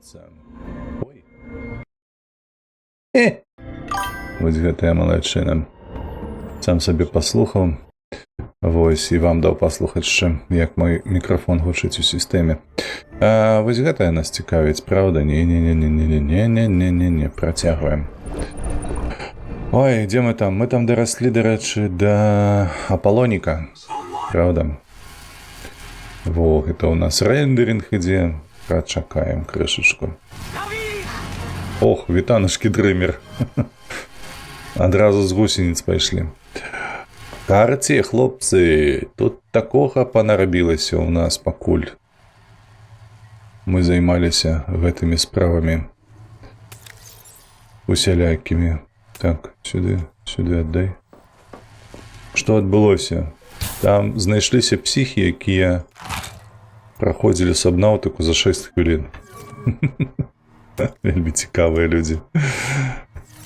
адаптуецца. Ой. Вось гэтая малайчына. Сам сабе паслухаў. Вось, і вам даў паслухаць яшчэ, як мой мікрафон гучыць у сістэме. Вось гэтая нас цікавіць, правда? Не, працягваем. Ой, дзе мы там? Мы там дараслі, дарэчы, да Аполлоніка. Правда? Во, гэта ў нас рэндеринг ідзе. Прачакаем крышачку. Ох, вітанушкі дрымер. Адразу з гусеніц пайшлі. Карце, хлопцы, тут такога панарабілася ў нас пакуль. Мы займаліся гэтымі справамі усялякімі. Так, сюды аддай. Што адбылося? Там знайшліся псіхі, якія праходзілі сабнаўтыку за 6 хвілін. Вельмі цікавыя людзі.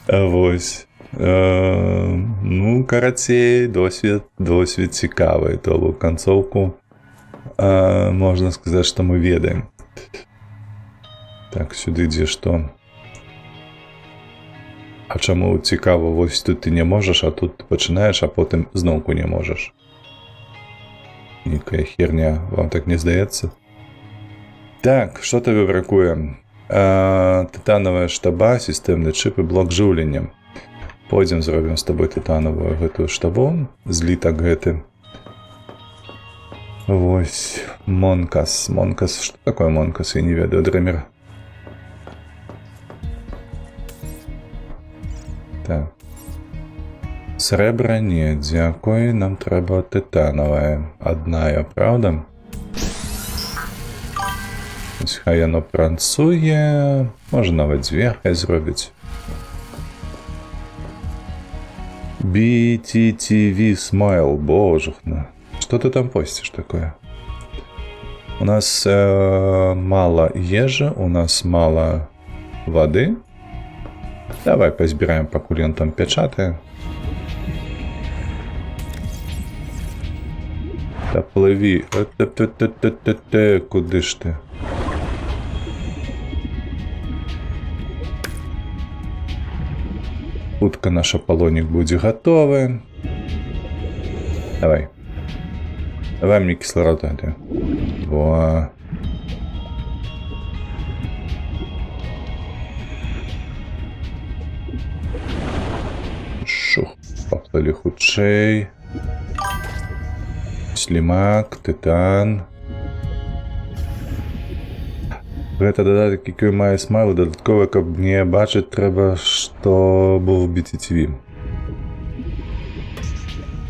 Вось. Ну, карацей, досвед цікавы. То бок канцоўку можна сказаць, што мы ведаем. Так, сюды ідзе што? А чаму цікава, вось тут ты не можаш, а тут ты пачынаеш, а потым зноўку не можаш? Некая херня, вам так не здаецца? Так, што табе бракуе? Тытанавая штаба, сістэмны чып і блок жыўлення. Пойдзем зробім з табой тытанавую гэтую штабу, злітак гэты. Вось, Монкас. Монкас, што такое Монкас? Я не ведаю, дрымер. Так. Срэбра не, дзякуй, нам трэба тытанавая. Адная, правда? Хай яно працуе, можа нават дзве хай зробіць. BTTV Smile, божухна. Что ты там постишь такое? У нас мало ежи, у нас мало воды. Давай позбираем, покуль он там печатает. Да плыви. Куды ж ты? Хутка наш Аполлонік будзе гатовы. Давай. Давай мне кислород дайте. Во. Шух. Паплылі хутчэй. Слімак, тытан. Гэта дадатак, які мае смайл, дадаткова, каб не бачыць, трэба, што був BTTV.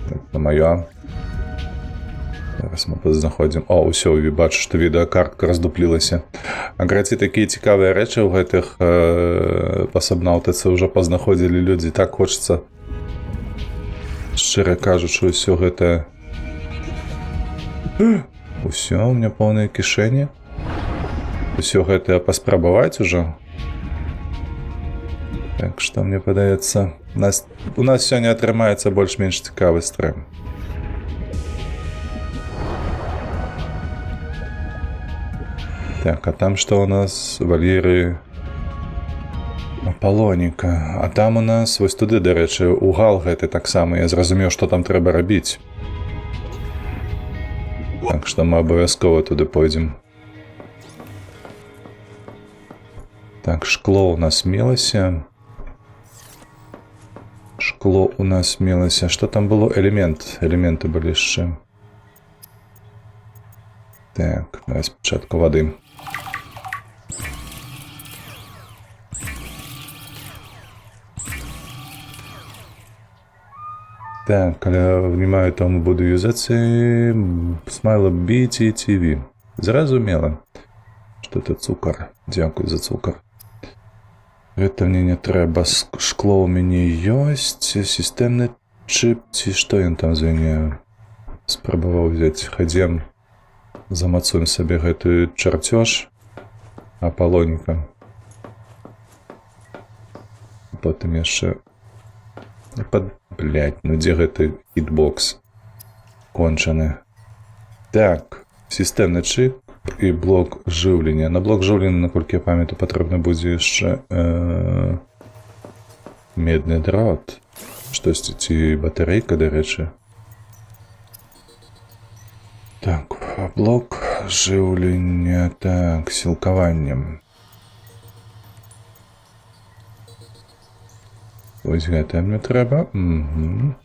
Так, на маё. Зараз мы пазнаходзім. О, ўсё, бачу, што відэакартка раздуплілася. А граці такія цікавыя рэчы ў гэтых пасабнаўтыцы ўжо пазнаходзілі людзі. Так хочацца, шчыра кажучы, ўсё гэта... Усё, у меня поўныя кішэні. Усё гэта паспрабаваць ужо. Так што мне падаецца, у нас сёння атрымаецца больш-менш цікавы стрым. Так, а там што у нас? Вальеры Аполлоніка. А там у нас, вось туды, дарэчы, угал гэты таксама. Я зразумеў, што там трэба рабіць. Так што мы абавязкова туды пойдзем. Так, шкло у нас мелася. Шкло у нас мелася. Што там было? Элемент. Элементы былі яшчэ. Так, давай спачатку вады. Так, внимаю, тому буду юзацца смайла BTTV. Зразумела. Што это цукар. Дзякуй за цукар. Гэта мне не трэба. Шкло у мяне ёсць. Сістэмны чып, ці што ён там звыне спрабаваў взяць. Хадзем, замацуем сабе гэты чарцёж Аполлоніка. Потым яшчэ... Блядь, ну дзе гэты хітбокс кончаны? Так, сістэмны чып, і блок живлення. На блок живлення, наколькі я пам'ятаю, потрібно буде ще медний дрот. Штось ці батарейка, до речі. Так, блок живлення, так, сілкаванням. Ось гэта мне трэба. Угу.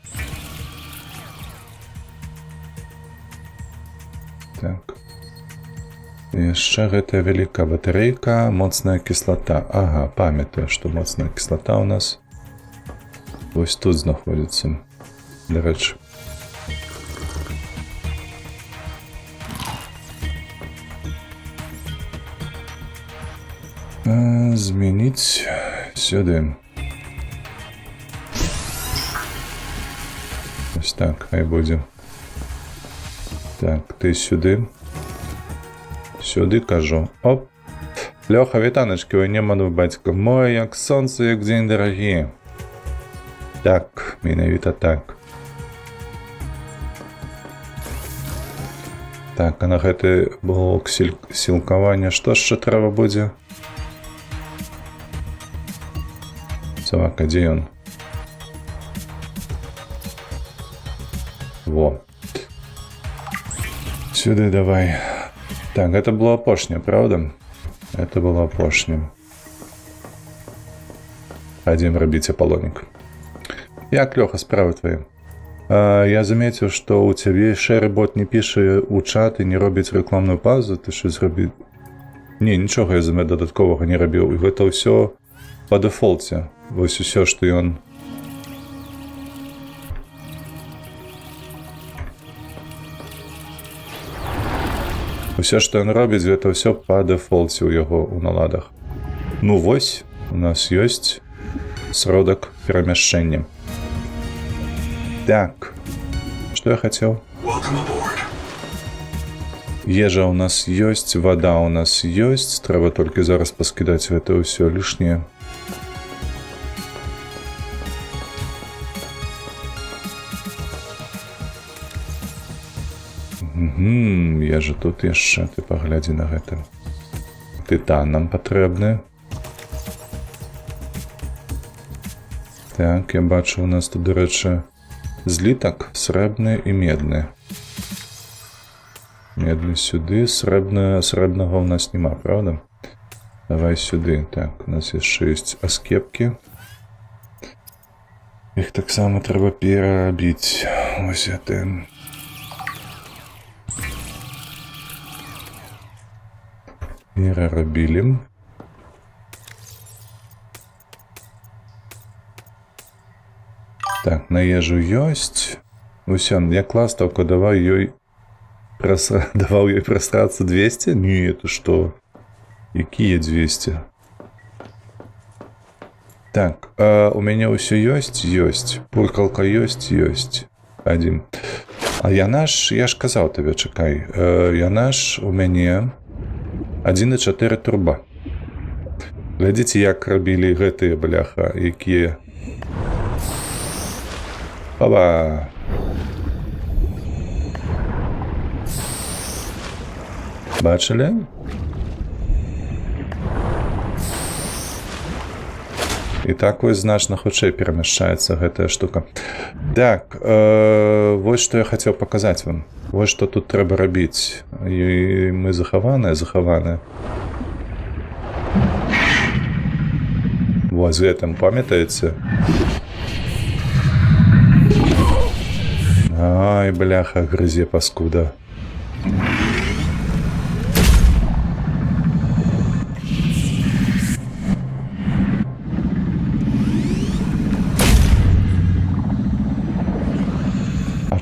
Так. Яшчэ гэтая вялікая батарэйка, моцная кіслата. Ага, памятаю, што моцная кіслата у нас вось тут знаходзіцца. Да рэчы. Змяніць сюды. Ось так, хай будзе. Так, ты сюды. Сюды, кажу. Оп. Лёха, вітаначки, ой, нема бацька. Мой, як сонце, як дзень дарагі. Так, менавіта так. Так, а на гэты блок сілкавання што яшчэ трэба будзе? Собака, дзе ён? Во. Сюды давай. Так, это было апошняе, правда? Это было апошняе. Пойдем рабіць Аполлоник. Як, Лёха, справы твои? Я заметил, что у тебя шербот не пише у чат и не робіць рекламную паузу. Ты что зрабіў? Не, нічога я додаткового не робіў. І гэта ўсё по дефолте. Вось усё, што ён... Усё, што ён робіць, гэта ўсё па дэфолце ў яго ў наладах. Ну вось, у нас ёсць сродак перамяшчэння. Так, што я хацеў? Ежа ў нас ёсць, вада ў нас ёсць, трэба толькі зараз паскідаць гэта ўсё лішняе. Я же тут яшчэ, ты паглядзі на гэта. Тытан нам патрэбны. Так, я бачу, у нас тут, до рэчы, злітак, срэбны і медны. Медны сюды, срэбнага у нас няма, правда? Давай сюды. Так, у нас яшчэ ёсць аскепкі. Іх таксама трэба перарабіць. Ось гэта... Перарабілі. Так, на ежу ёсць. Усё, як ластаўка, давай ёй даваў ёй прасрацца 200? Не, это што? Якія 200? Так, у мяне ўсё ёсць? Ёсць. Пуркалка ёсць? Ёсць. Адзін. А яна ж, я ж казаў табе, чакай. Яна ж у мяне 1,4 турба. Глядзіце, як рабілі гэтыя, бляха, якія... Оба! Бачылі? І так вось значна хутчэй перамяшчаецца гэтая штука. Так, вось што я хацеў паказаць вам. Вось што тут трэба рабіць. І мы захаваныя. Вось гэтым, памятаеце? Ай, бляха, грызе паскуда.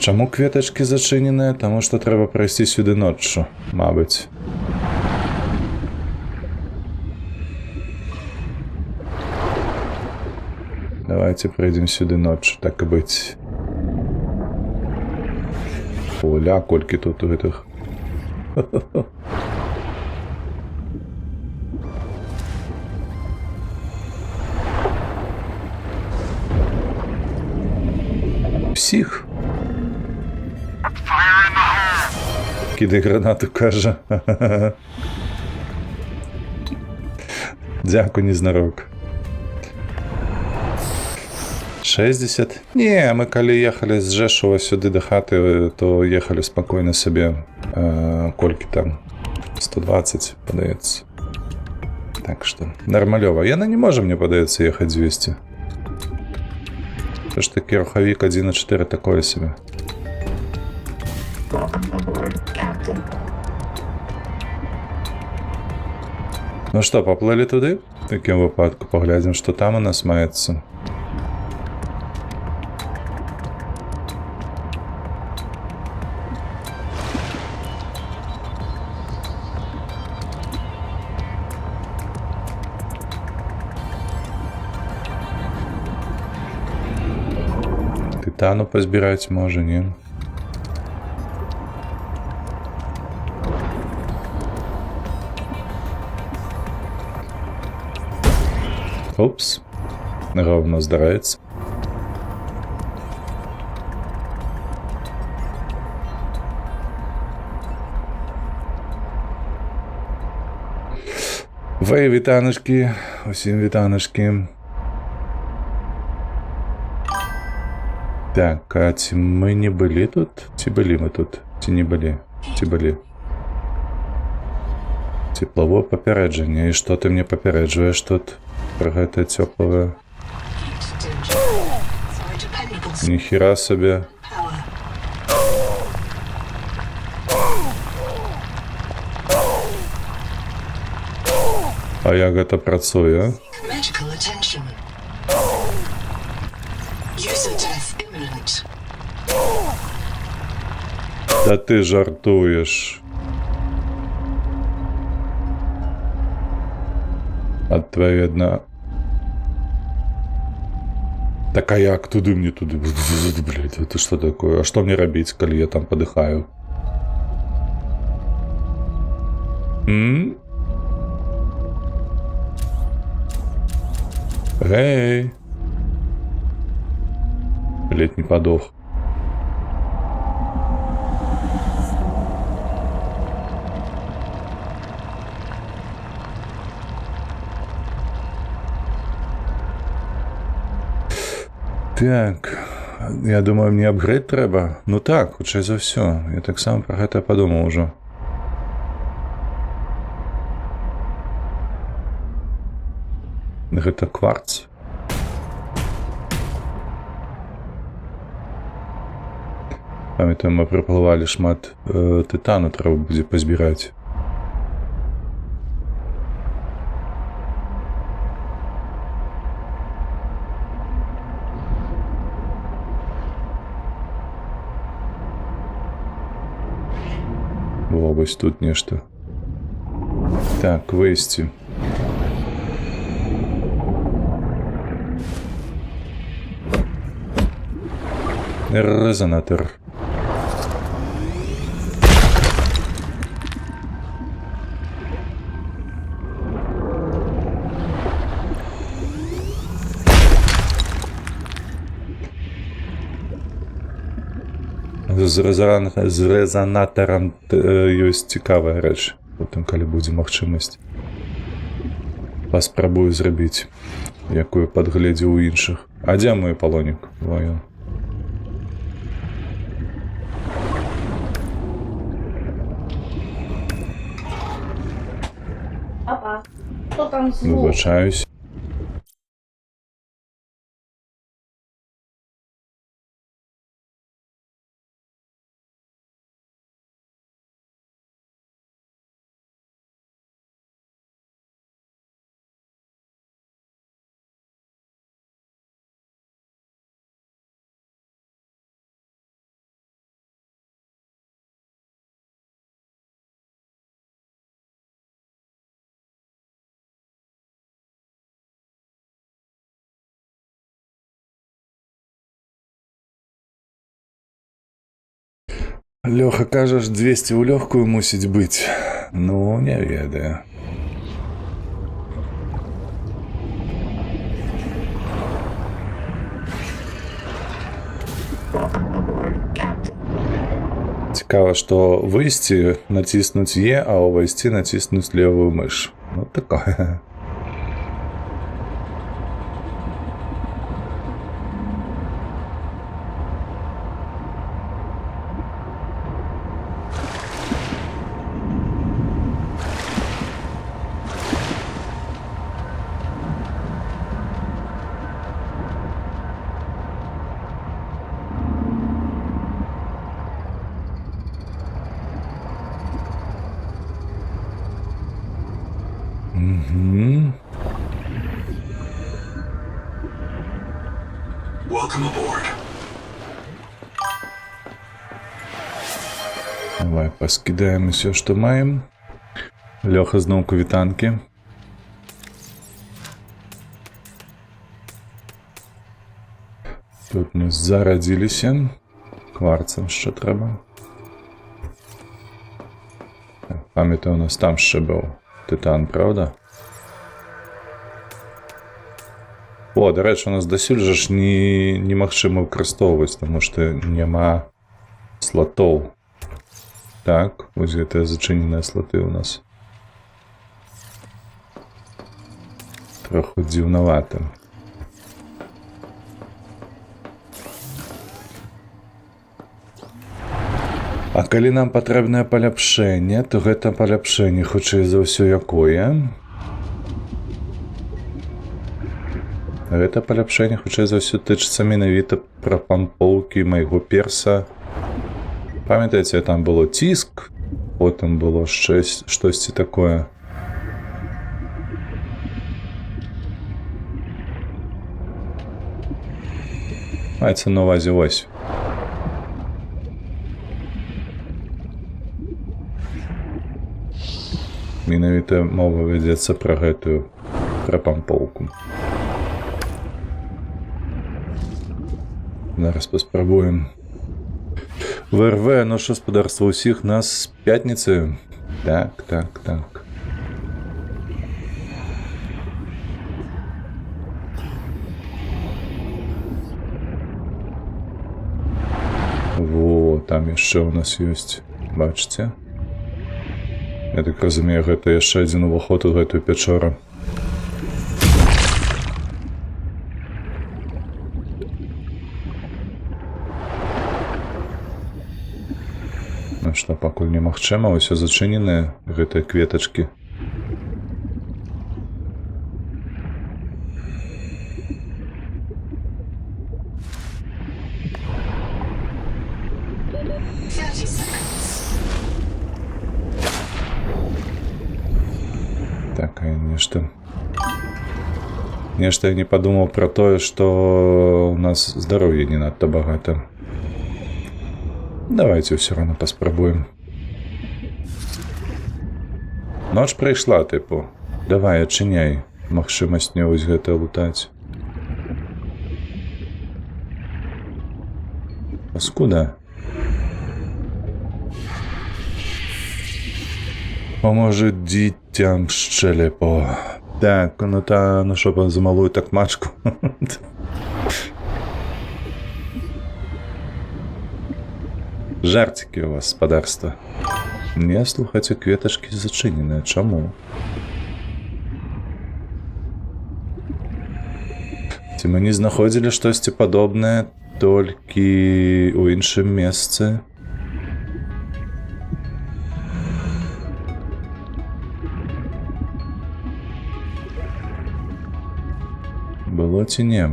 Чаму кветачкі зачыненыя? Таму што трэба прайсці сюды ноччу, мабыць. Давайте пройдем сюды ночью, так и быть. Оля, кольки тут у этих. Псих. Кидай гранату, каже. Дякую, незнарок. 60. Не, мы коли ехали з Жешова сюди до хати, то ехали спокойно собі. Кольки там? 120, подається. Так что, нормалево. Яна не може, мне подається, ехать 200. Все ж таки, руховик 1.4 такое себе. Ну что, поплыли туди? В таким випадку поглядим, что там у нас мається. Титану позбирать може, ні? Опс. Ровно здарається. Ви, вітаночки. Усім вітаночки. Так, а ці ми не були тут? Ці були ми тут? Ці не були? Ці були. Тепловое попередження. І що ти мені попереджуєш тут? Про гэта теплое. Ніхера собі. А як гэта працуе? Да ти жартуєш. Відповідно. Так а як туди мне туди? Блять, это что такое? А что мне робить, коли я там подыхаю? Эй! Блять, не подох. Так, я думаю, мне апгрейд трэба. Ну так, хутчэй за ўсё. Я так сам про гэта падумаў ужо. Гэта кварц. Памятаю, мы прыплывалі шмат тытану, трэба будзе пазбіраць. Вось тут нешта. Так, выйсці. Резонатор. З резонатарам ёсць цікавая рэч. Потым, калі будзе магчымасць, паспрабую зрабіць, якую падгледзеў у іншых. А дзе мой палонік? Во ён. Папа, что там звук? Вибачаюсь. Лёха, кажаш, 200 ў лёгкую мусіць быць. Ну, не ведаю. Цікаво, што выйсці націснуць Е, а ўвайсці націснуць левую мыш. Ну, такое. Welcome aboard. Давай паскідаем усё, што маем. Лёха зноўку вітанкі. Тут мы зарадзіліся. Кварцам ще трэба. Пам'ятаю, у нас там ще був титан, правда? О, до речі, у нас досюль же ж немагчыма выкарыстоўваць, таму што няма слотоў. Так, вось гэтыя зачыненыя слоты у нас. Троху дзіўнавата. А калі нам патрэбнае паляпшэнне, то гэта паляпшэнне, хутчэй за ўсё, якое? Гэта паляпшэнне, хутчэй за ўсё, тычыцца менавіта пра пампоўкі майго перса. Памятаеце, там было ціск, потым было штосьці такое. Маецца на ўвазе ось. Менавіта мова вядзецца пра гэтую, пра пампоўку. Зараз паспрабуем. ВРВ, наше господарство усіх нас з пятніцы. Так. Во, там яшчэ у нас ёсць. Бачыце? Я так разумею, гэта яшчэ адзін уваход у гэтую пячору. Ну што, пакуль немагчыма, ўсё зачыненыя гэтыя кветачкі. Так, а нешта я не падумаў пра тое, што у нас здароўе не надта багата. Давайте ўсё роўна паспрабуем. Ноч прыйшла, тыпу. Давай, адчыняй. Магчымасць не вось гэта лутаць. Паскуда. Поможет дітям щелепо. Так, ну та, ну що, за малую так мачку. Жартики у вас, спадарства. Не, слухайте, кветочки зачиненыя. Чаму? Ці мы не знаходзілі штосьці падобнае толькі ў іншым месцы? Было ці не?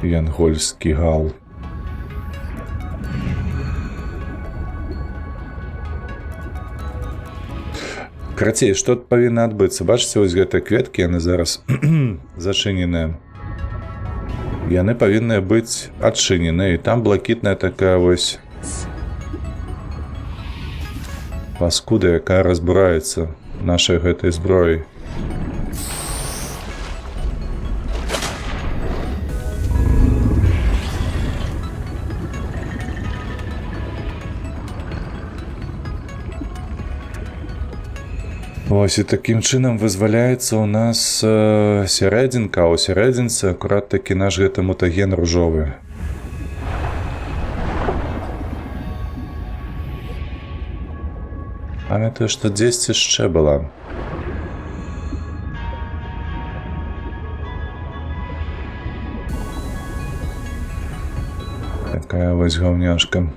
Янгольскі гал. Карацей, што тут павінна адбыцца? Бачыце, вось гэтыя кветкі, яны зараз зачыненыя. Яны павінны быць адчыненыя, і там блакітная такая вось паскуда, якая разбураецца нашай гэтай зброі. Ось і таким чынам вызваляецца ў нас сярэдзінка, а ў сярэдзінцы акурат такі наш гэты мутаген ружовы. Памятаю, што дзесьці яшчэ была. Такая вось гаўняшка.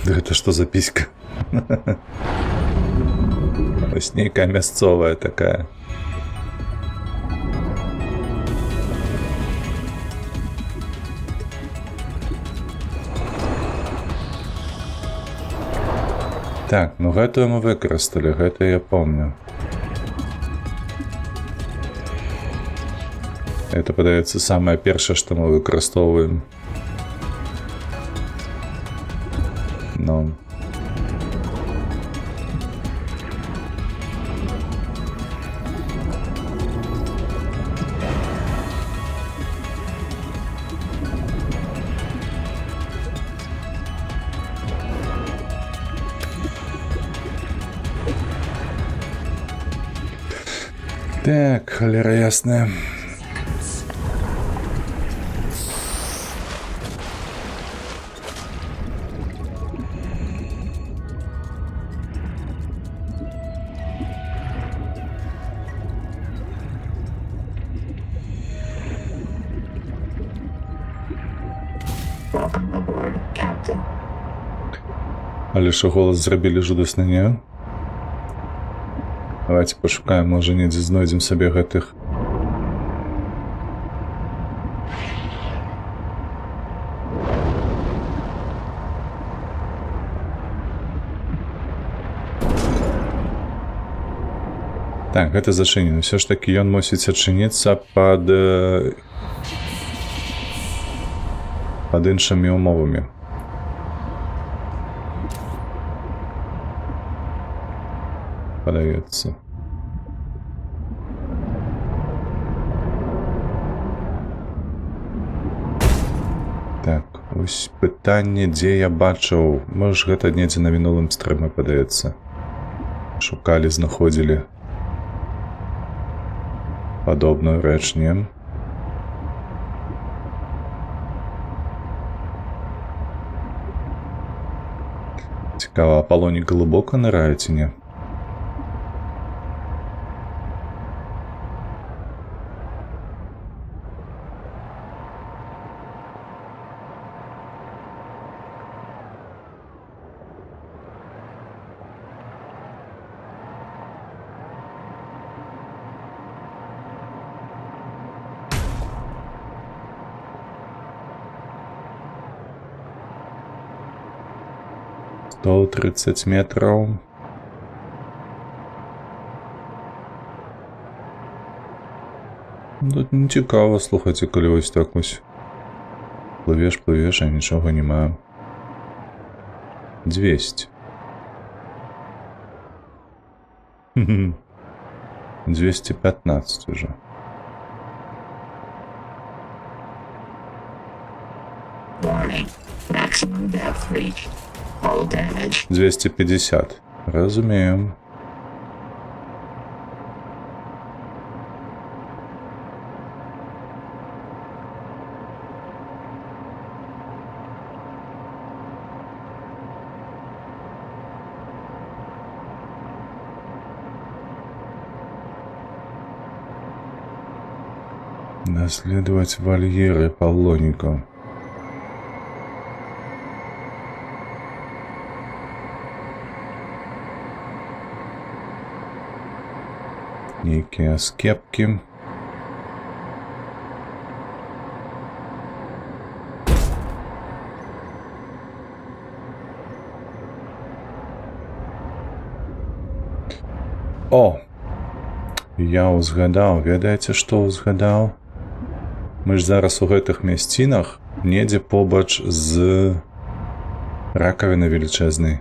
Гэта што за піська? Ось нейкая мясцовая такая. Так, ну гэтую мы выкарысталі, гэта я помню. Это, падаецца, самае першае, што мы выкарыстоўваем. Ну. Так, холера ясная. Але що голос зрабілі жудасны, не? Давайте пошукаем, можа недзе знойдзем сабе гэтых. Так, гэта зачынена. Все ж таки ён мусіць адчыніцца пад іншымі умовамі. Падаецца. Так, ось пытанне, дзе я бачыў. Можа, гэта недзе на мінулым стрыме, падаецца. Шукалі, знаходзілі падобную рэч, не? Цікава, Апалоній глыбока нырае ці не? До 30 метров. Тут не цікаво, слухайте, коли ось так ось. Пливеш, а нічого немає. 200. 215 уже. Warning. Maximum depth reached. Hull damage. 250. Розумію. Наследовать вольеры Полоника. Некие скепки. О! Я узгадаў, ведаеце, што узгадаў? Мы ж зараз у гэтых мясцінах недзе побач з ракавінай велічэзнай.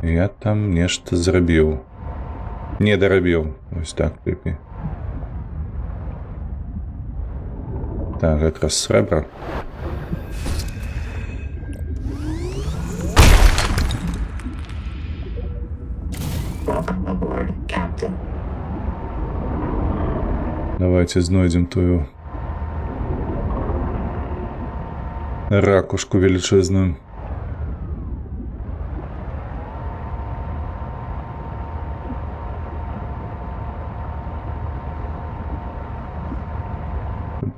Я там нешта зрабіў. Не дарабіў. Ось так, піпі. Так, якраз срэбра. Welcome aboard, Captain. Давайте знойдем тую ракушку величезную.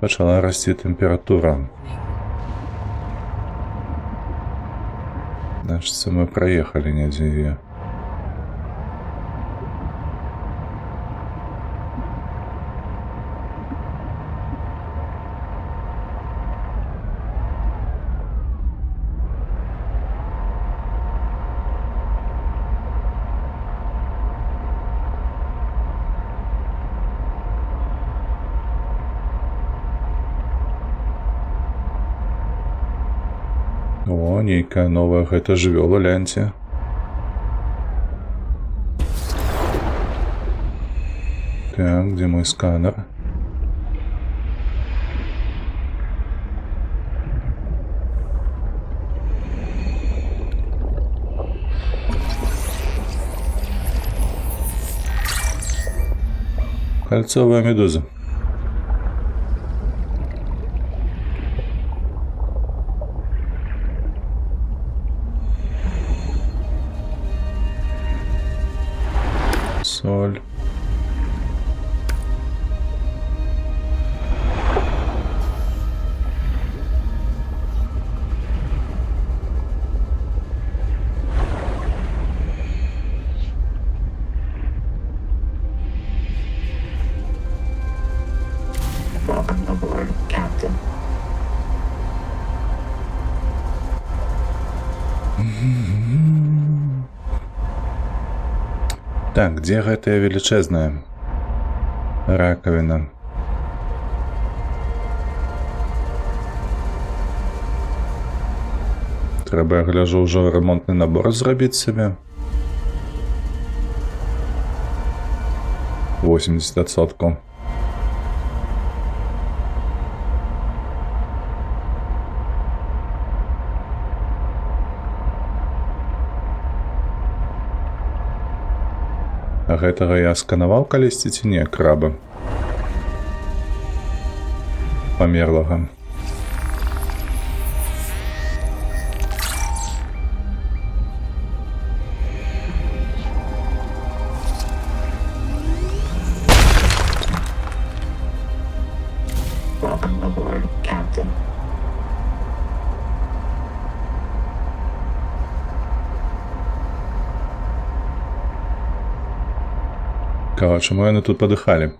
Почала расти температура. Значит, мы проехали недзе ее. О, нейкая новая гэта жывёла, гляньце. Так, где мой сканер? Кольцовая медуза. Соль. Welcome aboard, Captain. Так, где гэтая величезная раковина? Трэба, я гляжу, ўжо ремонтны набор зрабіць сабе. 80%. А гэтага я сканаваў калісьці ці не, краба? Памерлага. Welcome aboard, Captain. Кава, чому яны тут падыхалі?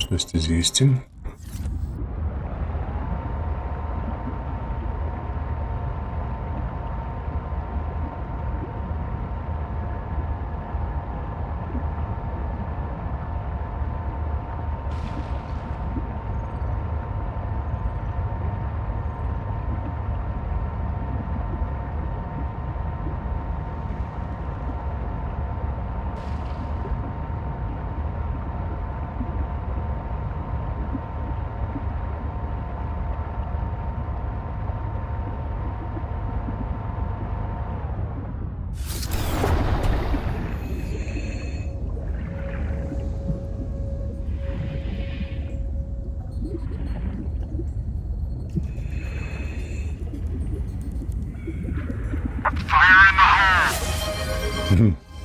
Штосьці з'їсти.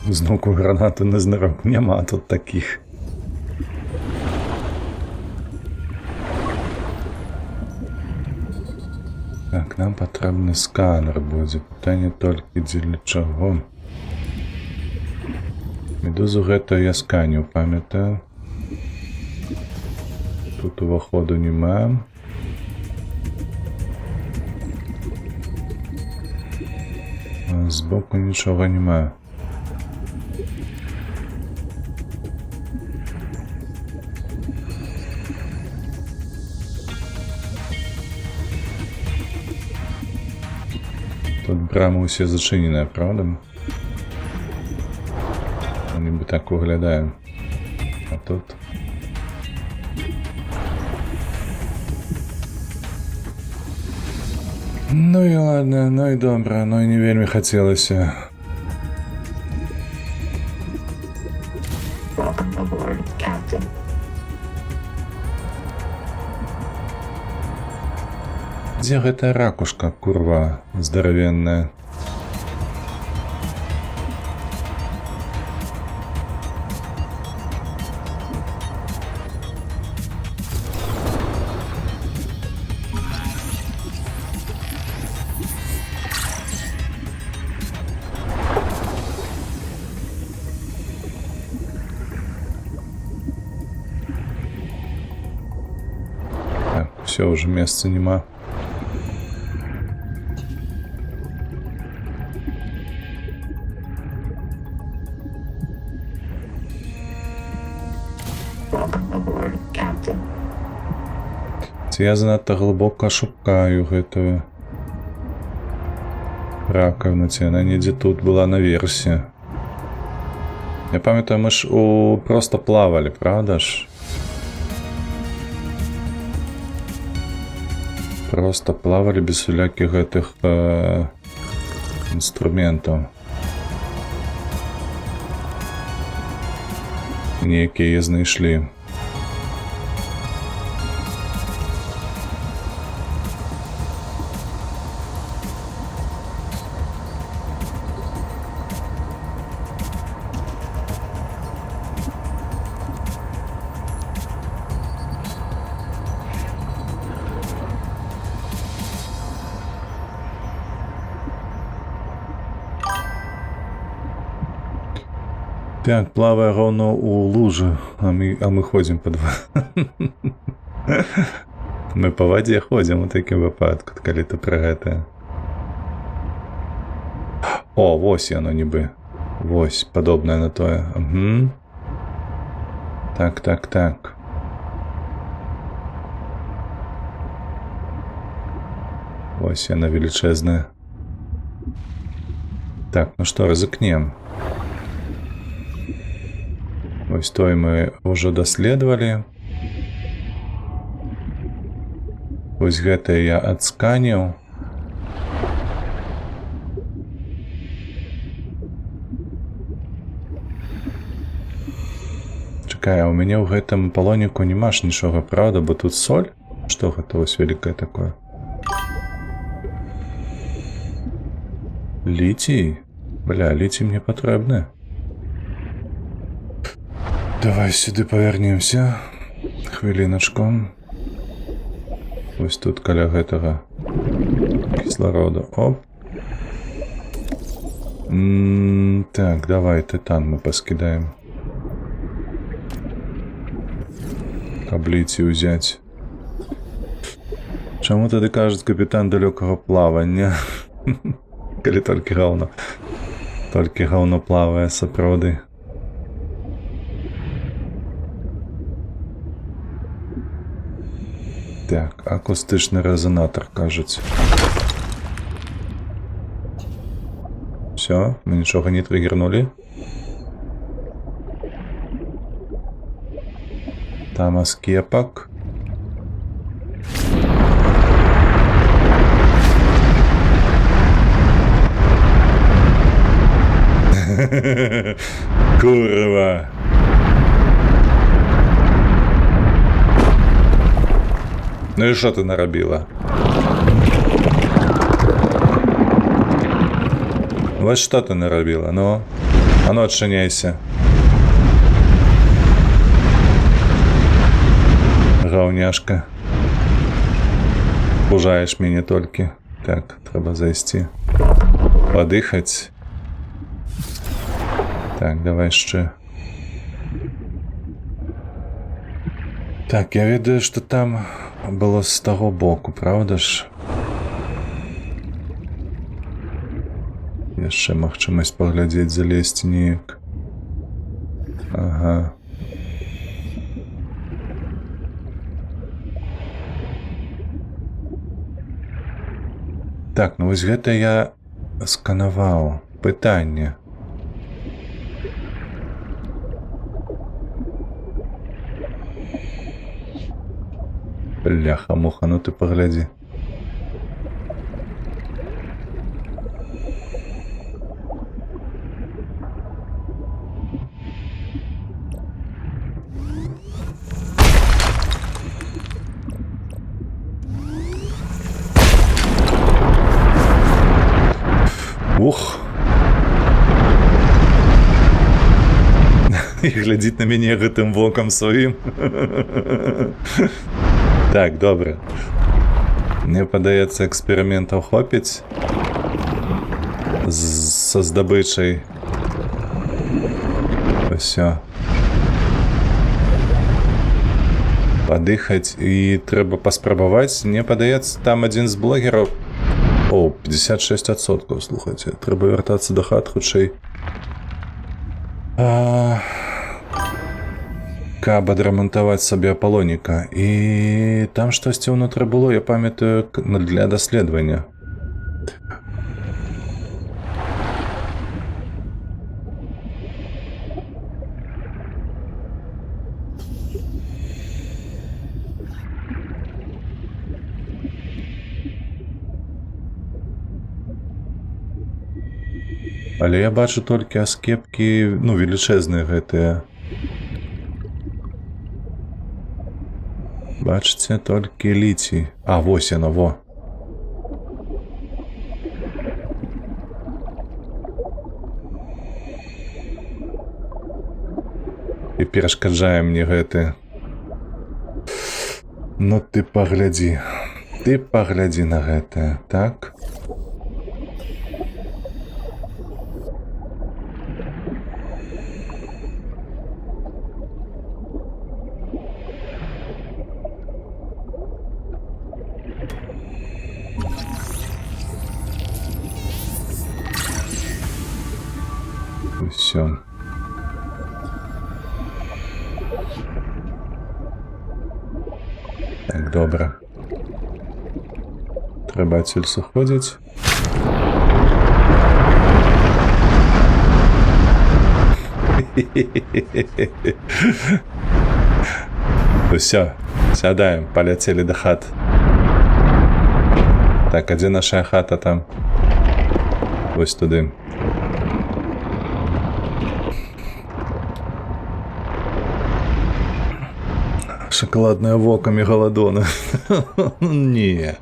Знову гранату не знарок. Нема тут таких. Так, нам потрібен сканер буде. Питання тільки для чого. Медузу гэта я сканів, пам'ятаю. Тут уваходу нема. А збоку нічого нема. брамы ўсе зачыненыя, правда? Нібы так выглядае. А тут... Ну і ладно, ну і добра, ну і не вельмі хацелася. Welcome aboard, Captain. Дзе гэтая ракушка, курва, здаравенная? Так, все, уже места нема. Welcome aboard, Captain. Ці я занадта глыбока шукаю гэтую ракавіну, ці яна недзе тут была наверсе. Я памятаю, мы ж просто плавали, правда ж? Просто плавали без всяких гэтых інструментаў. Некие знайшлі. Так, плавая ровно у лужи, а мы ходим по два. Мы по воде ходим у таким выпадку, калі ты про гэта. О, вось яно нібы. Вось, падобнае на тое. Угу. Так. Вось яна величезная. Так, ну что, рызыкнем. Вось той мы уже даследовали. Вось гэта я адсканіў. Чакай, а у мяне ў гэтым палоніку няма ж нічога, правда? Бо тут соль? Што гэта вось вялікае такое? Літій? Бля, літій мне патрэбны. Давай сюды павернемся. Хвіліначку. Вось тут каля гэтага кіслароду. Оп. Так, давай титан мы поскидаем. Кабліці ўзяць. Чаму тады кажуць капітан далёкага плавання? Калі толькі гаўно. Толькі гаўно плавае сапраўды. Так, акустычны резонатор, кажуць. Все, мы нічога не триггернули. Там аскепак. Курва. Ну і що ти наробила? Ось що ти наробила, ну? А ну, отчиняйся. Гауняшка. Пужаєш мене тільки. Так, треба зайти. Подихать. Так, давай ще. Так, я ведаю, що там було з того боку, правда ж? Яшчэ магчымасць паглядзець, залезці неяк. Ага. Так, ну вось гэта я сканаваў. Пытанне. Бляха-муха, ну ты паглядзі. Ух! І глядзіць на мяне гэтым вокам сваім. Так, добре. Мне падаецца, эксперыментаў хопіць са здабычай. Усё. Падыхаць і трэба паспрабаваць. Мне падаецца, там адзін з блогераў. О, 56%, слухайце. Трэба вяртацца да хат хутчэй. Каб адрамантаваць сабе Аполлоніка. І там штосьці ўнутры было, я памятаю, для даследавання. Але я бачу толькі аскепкі, ну, велічэзныя гэтыя. Бачыце, толькі ліцій. А, вось яно, во. І перашкаджае мне гэты. Ну, ты паглядзі. Ты паглядзі на гэтае, так? Все. Так, добре. Треба адсюль сыходзіць. Усё, сядаем, паляцелі да хат. Так, а дзе наша хата там? Вось туды. Шакаладнае вока мегаладона. Не.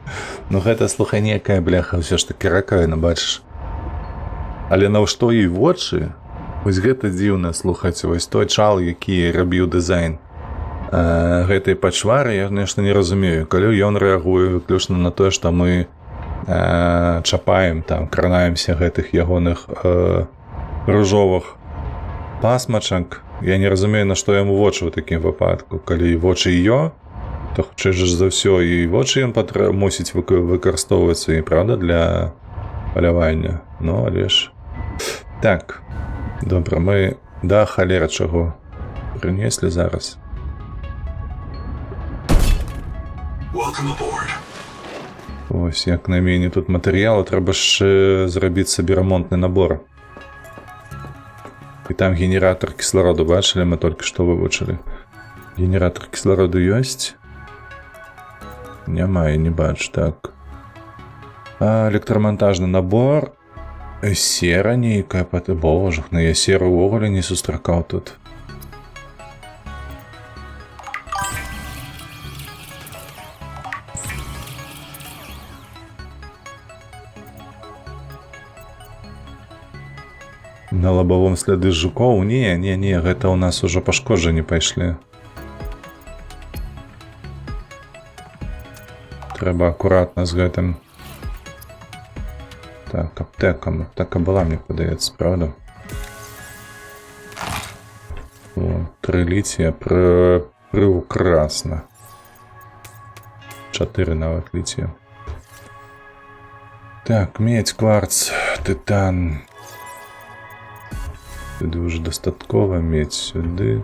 Ну гэта, слухай, некая бляха, ўсё ж такі ракавіна, бачыш. Але навошта ёй вочы? Вось гэта дзіўна, слухайце, вось той чал, які рабіў дызайн гэтай пачвары, я, конечно, не разумею. Калі ён рэагуе выключна на тое, што мы чапаем, там, кранаемся гэтых ягоных ружовых пасмачак, я не разумею, на што яму вочы ў такім выпадку. Калі вочы ё, то хутчэй ж за ўсё і вочы ён мусіць выкарыстоўвацца, і правда, для палявання. Ну, але ж... Так, добра, мы да халера чаго прынеслі зараз. Ось, як на мяне тут матэрыялу, трэба ж зрабіць сабе рамонтны набор. І там генератор кіслароду, бачылі, мы толькі што вывучылі. Генератор кіслароду ёсць? Няма, я не бачу, так. Электрамонтажны набор. Сера нейкая, божах, ну я серу ўвогуле не сустракаў тут. На лабавом сляды жукоў? Не, гэта ў нас ужо пашкоджанні пайшлі. Трэба акуратна з гэтым. Так, аптека. Аптека была, мне падаецца, правда? О, 3 ліція прыўкрасна. 4 нават ліція. Так, медь, кварц, тытан. Сюди вже дастаткова, медь сюди.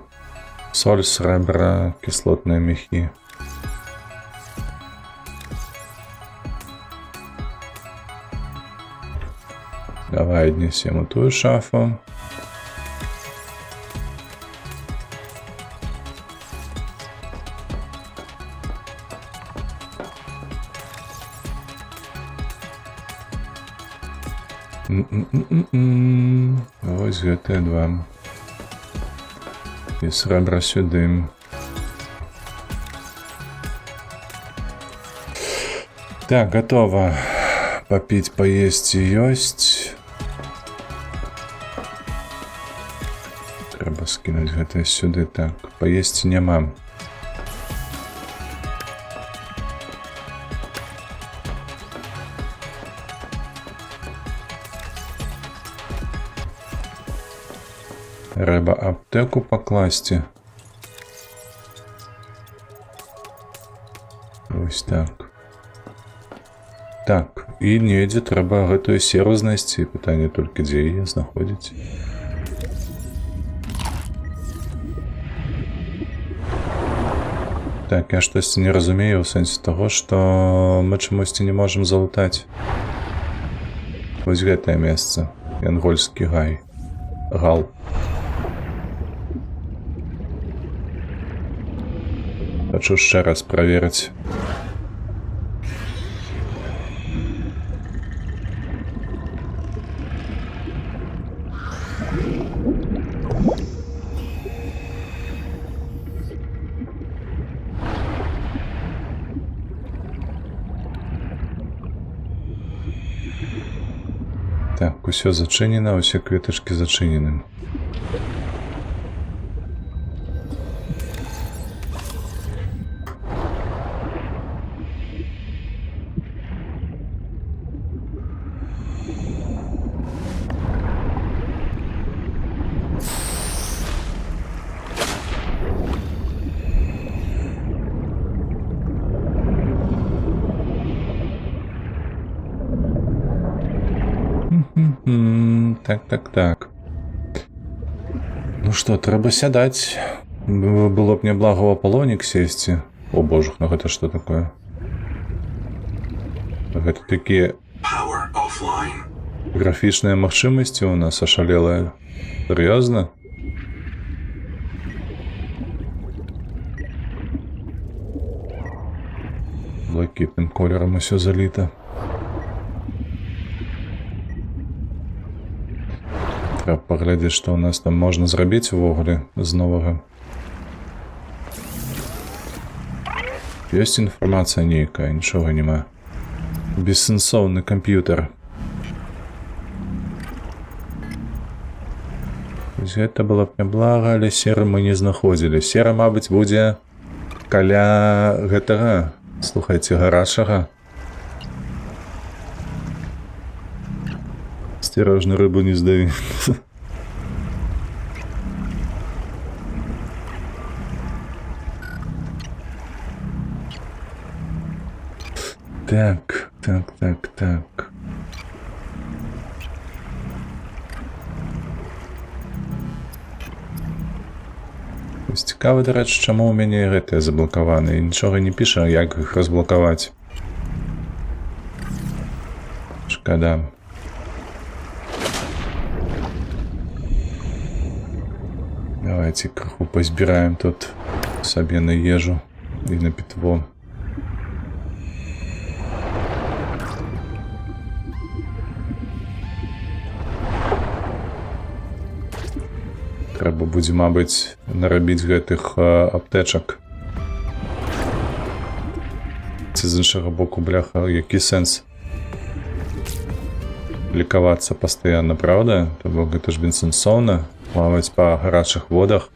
Соль, сребра, кислотні міхи. Давай аднесем у тую шафу. Вось гэтыя два. І срэбра сюды. Так, готово. Попить, поесть ёсць. Трэба скінуць гэтае сюды. Так, поесть няма. Трэба аптеку пакласці. Вось так. Так, і недзе трэба гэтую серу знайсці. Пытанне толькі, дзе яе знаходзіць. Так, я штосьці не разумею ў сэнсе таго, што мы чамусьці не можам залутаць. Вось гэтае месца. Янгольскі гай. Гал. Хочу ще раз проверить. Так, усё зачинено, усе квіточки зачинені. Так. Ну што, трэба сядаць. Было б няблага ў Аполлонік сесці. О божух, ну гэта што такое? Гэта такія Power offline. графічныя магчымасці ў нас ашалелыя. Сур'ёзна? Блакітным колерам усё заліта. Трэба паглядзець, што ў нас там можна зрабіць увогуле з новага. Ёсць інфармацыя нейкая, нічога няма. Бессэнсоўны камп'ютар. Гэта было б няблага, але серы мы не знаходзілі. Сера, мабыць, будзе каля гэтага, слухайце, гарачага. Осторожно, рыбу не сдави. Так. Цікава, да рэчы, чаму ў мяне гэтыя заблакаваны. Нічога не піша, як іх разблакаваць. Шкада. Давайте крыху позбираем тут себе на ежу и на питво. Трэба будзе, мабыць, нарабіць гэтых аптэчак. Ці з іншага боку, бляха, які сэнс лікавацца пастаянна, правда? То бок гэта ж бессэнсоўна. Плаваць па гарачых водах,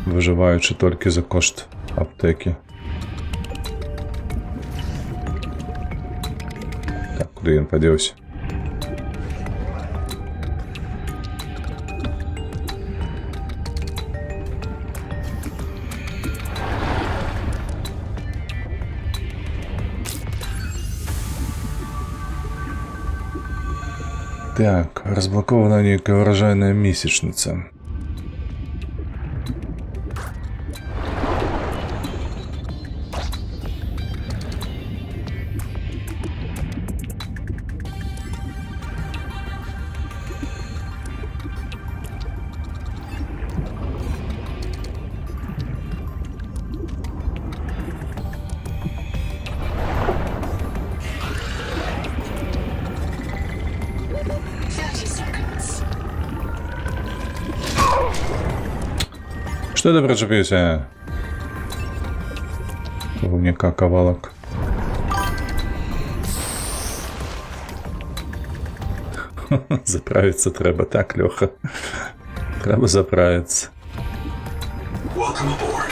выжываючы толькі за кошт аптэкі. Так, куды ён падзеўся? Так, разблокована некая урожайная месячница. Что ты причепился? Ровника ковалок. Заправиться треба, так, Леха? Треба заправиться. Welcome aboard.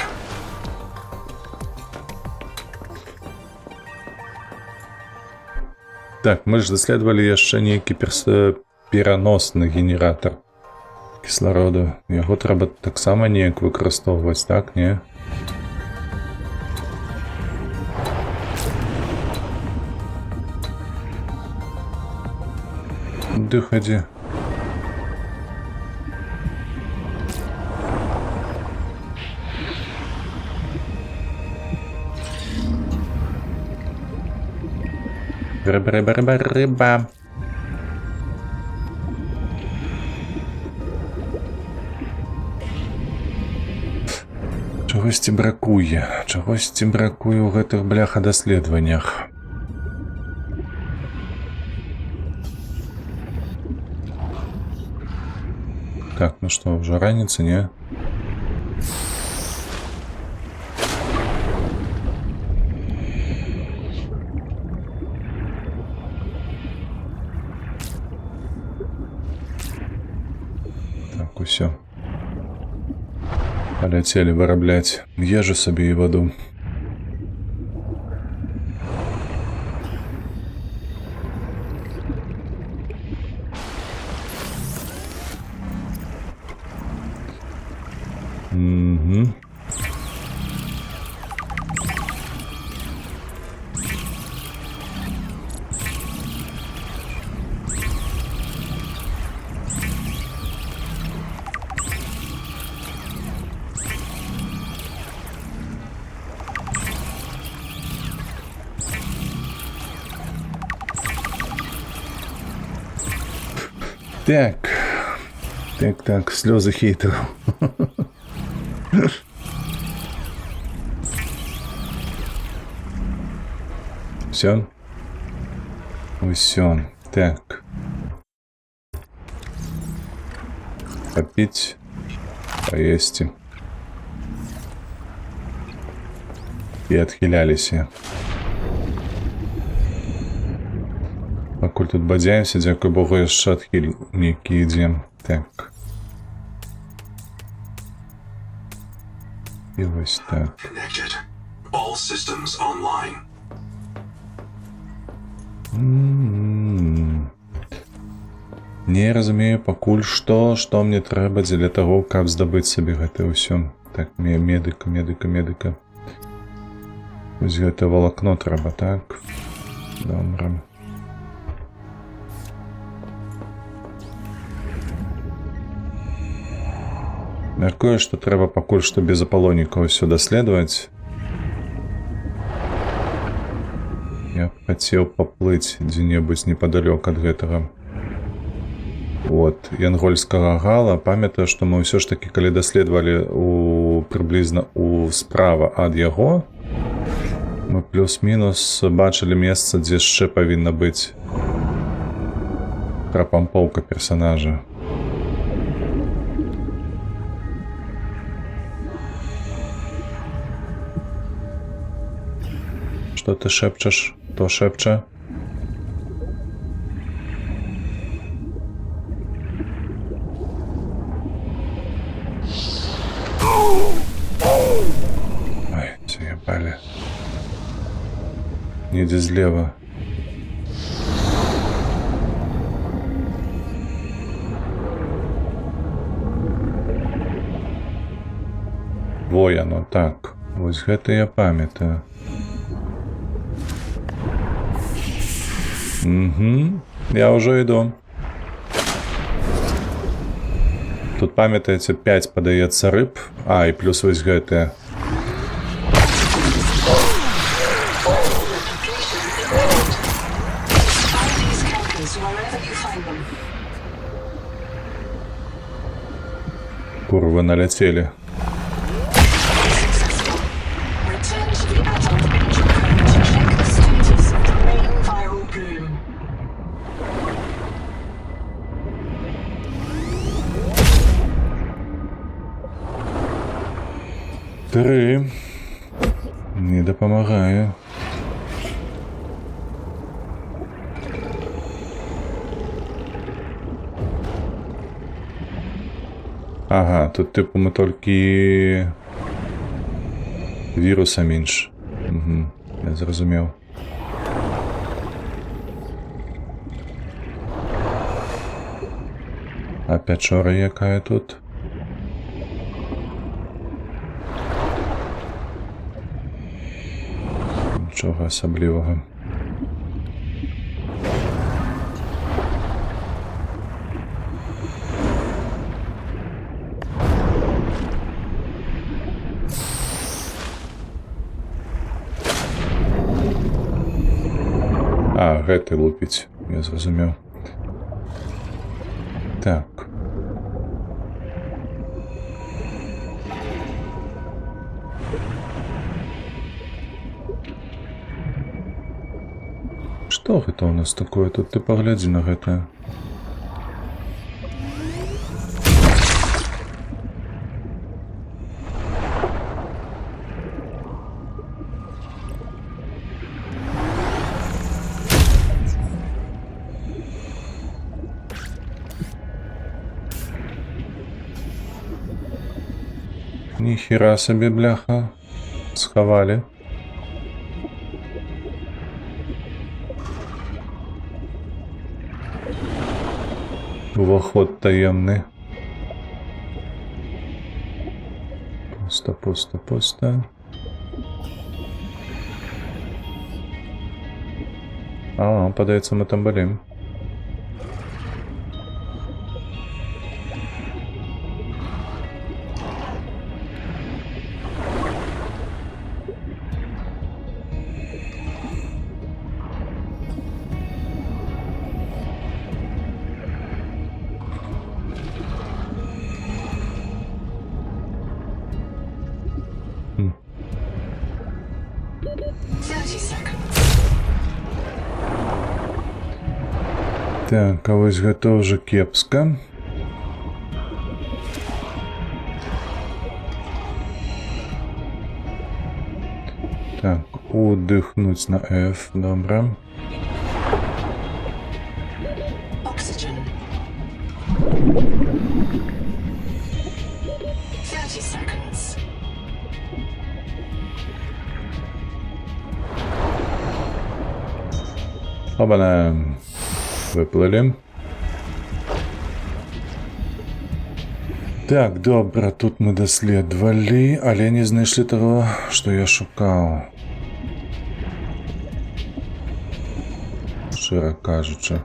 Так, мы ж даследавалі яшчэ нейкі пераносны генератор кіслароду. Яго трэба таксама неяк выкарыстоўваць, так, не? Дыхадзі. Рыба. Чагосьці бракуе ў гэтых бляха даследаваннях. Так, ну что, уже раніца, не? Так, усё. Поляцелі вырабляць ежу сабе і ваду. Угу. Так, слезы хейтеров. Все? Все. Так. Попить. Поесть. И отхилялись. Пакуль тут бадзяемся, дзякуй Богу, яшчэ адхільнікі ідзем. Так. І вось так. Connected. All systems online. Не разумею пакуль што мне трэба дзеля таго, каб здабыць сабе гэта ўсё. Так, медыка. Вось гэта валакно трэба, так? Добра. Мяркую, што трэба пакуль што без апалонікаў усё даследаваць. Я б хацеў паплыць дзе-небудзь непадалёк ад гэтага. Вот, янгольскага гала. Памятаю, што мы ўсё ж такі, калі даследавалі прыблізна справа ад яго, мы плюс-мінус бачылі месца, дзе яшчэ павінна быць прапампоўка персанажа. Что ты шепчешь? Кто шепча? Ой, заебали. Недзе злева. Во яно, так. Вось гэта я памятаю. Угу, я уже иду. Тут, памятаете, 5 падаецца рыб. А, і плюс вось гэтыя. Курвы наляцелі. 3. Не допомагає. Ага, тут типу ми тільки віруса менше. Угу, я зрозумів. А печора яка тут? Нічого особливого. А, гети лупить, я зрозумів. Так. Что это у нас такое? Тут ты погляди на это. Нихера себе, бляха. Сховали. Уваход таємний. Пусто, пусто, пусто. А, подається, ми там болім. Так, а ось гэта вже кепска. Так, удихнуть на F, добре. Oxygen. 30 seconds. Опа-на. Виплили. Так, добре, тут ми дослідували, але не знайшли того, що я шукав. Щиро кажучи.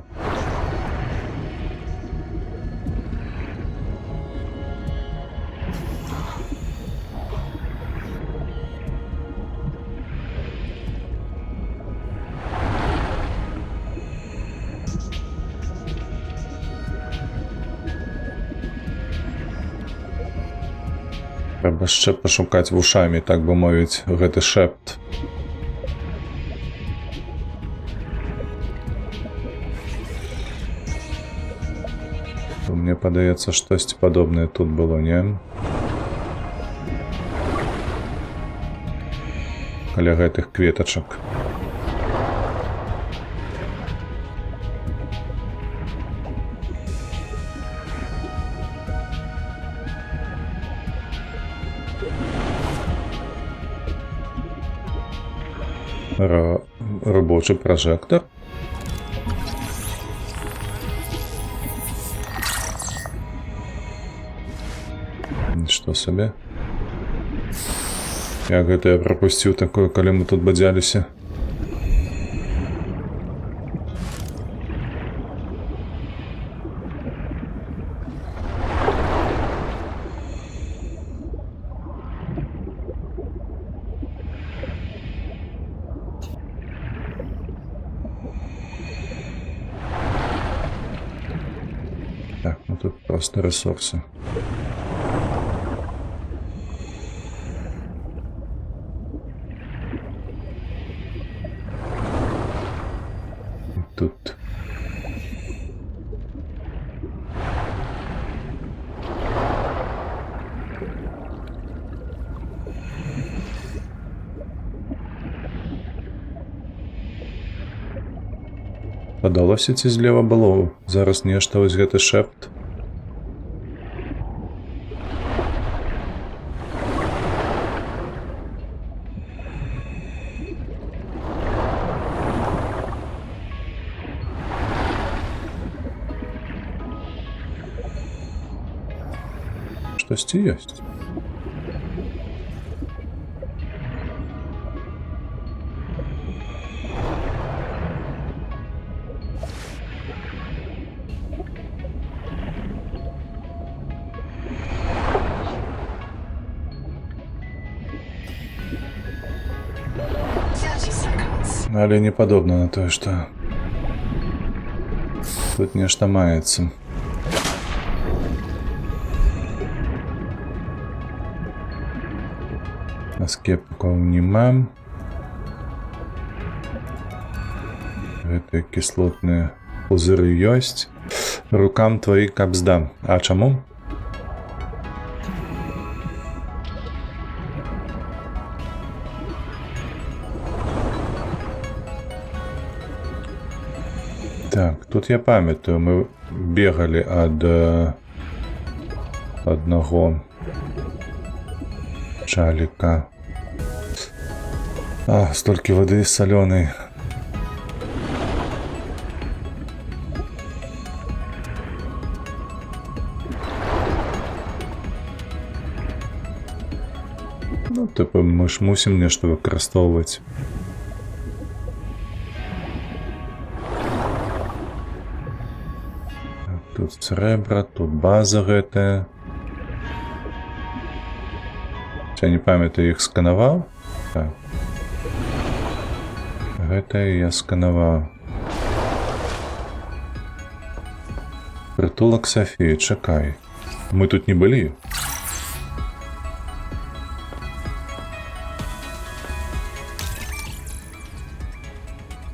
Треба ще пошукати вушамі, так би мовити, гэты шепт. Мне падаецца, штосьці падобнае тут было, не? Каля гэтых кветачак. Робочий прожектор. Что себе? Як гэта я пропусціў такое, калі мы тут бадзяліся? Так, ну тут просто ресурсы. Тут. падалося, ці злева было. Зараз нешта, вось гэты шэпт. Штосьці ёсць. Але не падобна на тое, што тут нешта маецца. Аскепікаў няма. Гэтыя кіслотныя пузыры ёсць. Рукам твои каб здам. А чаму? Так, тут я памятаю, мы бегалі ад аднаго чаліка. А, столькі вады салёнай. Ну, типа, мы ж мусім нешта выкарыстоўваць. Тут срэбра, тут база гэтая. Я не памятаю, іх сканаваў. Так. Гэтае я сканаваў. Прытулак Сафіі, чакай. Мы тут не былі.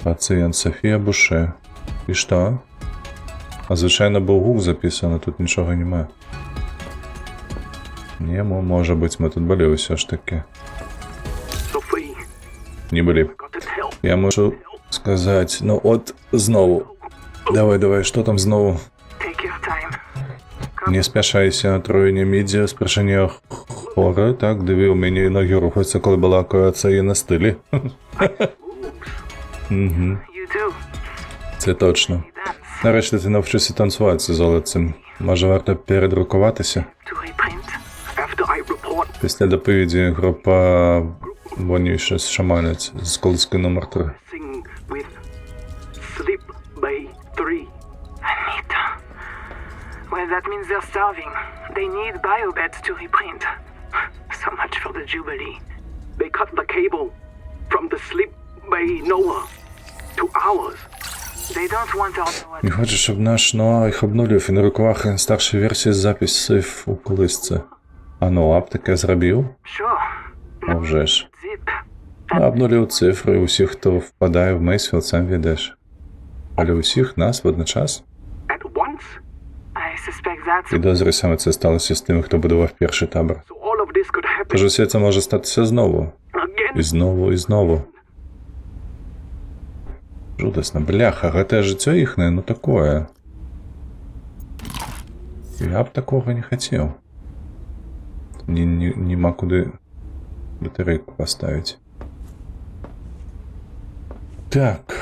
Пацыент Сафія Буше. І што? А звычайна быў гук запісаны, тут нічога няма. Не, можа быць, мы тут былі ўсё ж такі. Не былі. Я можу сказаць, ну от знову. Давай, што там знову? Не спяшайся, троє мідзі, спрашэнне хора, так, дыві, у мяне ногі рухаюцца, коли балакаюцца і на стылі. Це точно. Нарешті ти навчився танцювати, золотцем. Може варто передрукуватися? Після доповіді група вони щось шаманять з колиски номер 3. Well, that means they're starving. They need biobeds to reprint. So much for the Jubilee. They cut the cable from the Sleep Bay Noah to ours. They don't want our... Не хочеш, щоб наш Ноа їх обнулив і на рукавах старшої версії запис сейф у колисці. А Ноа б таке зробив? Sure. А вже ж. Zip. Обнулив цифри усіх, хто впадає в Мейсфілд, сам відеш. Але усіх нас водночас? At once? I suspect that's... Підозрюю, саме це сталося з тими, хто будував перший табор. So all of this could happen Тож усе це може статися знову. again. І знову, і знову. Жудасно, бляха, гэтае жыццё іхнае, ну такое. Я б такого не хацеў. Нема куды батарэйку паставіць. Так,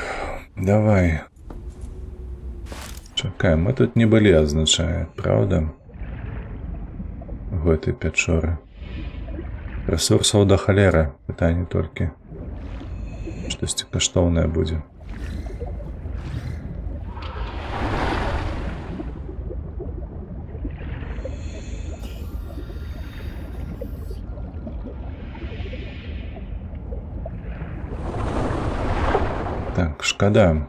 давай. Чакай, мы тут не былі, азначае, правда? В гэтай пячоры. Ресурсаў да халеры, пытанне толькі. Штосьці каштоўнае будзе. Так, шкада.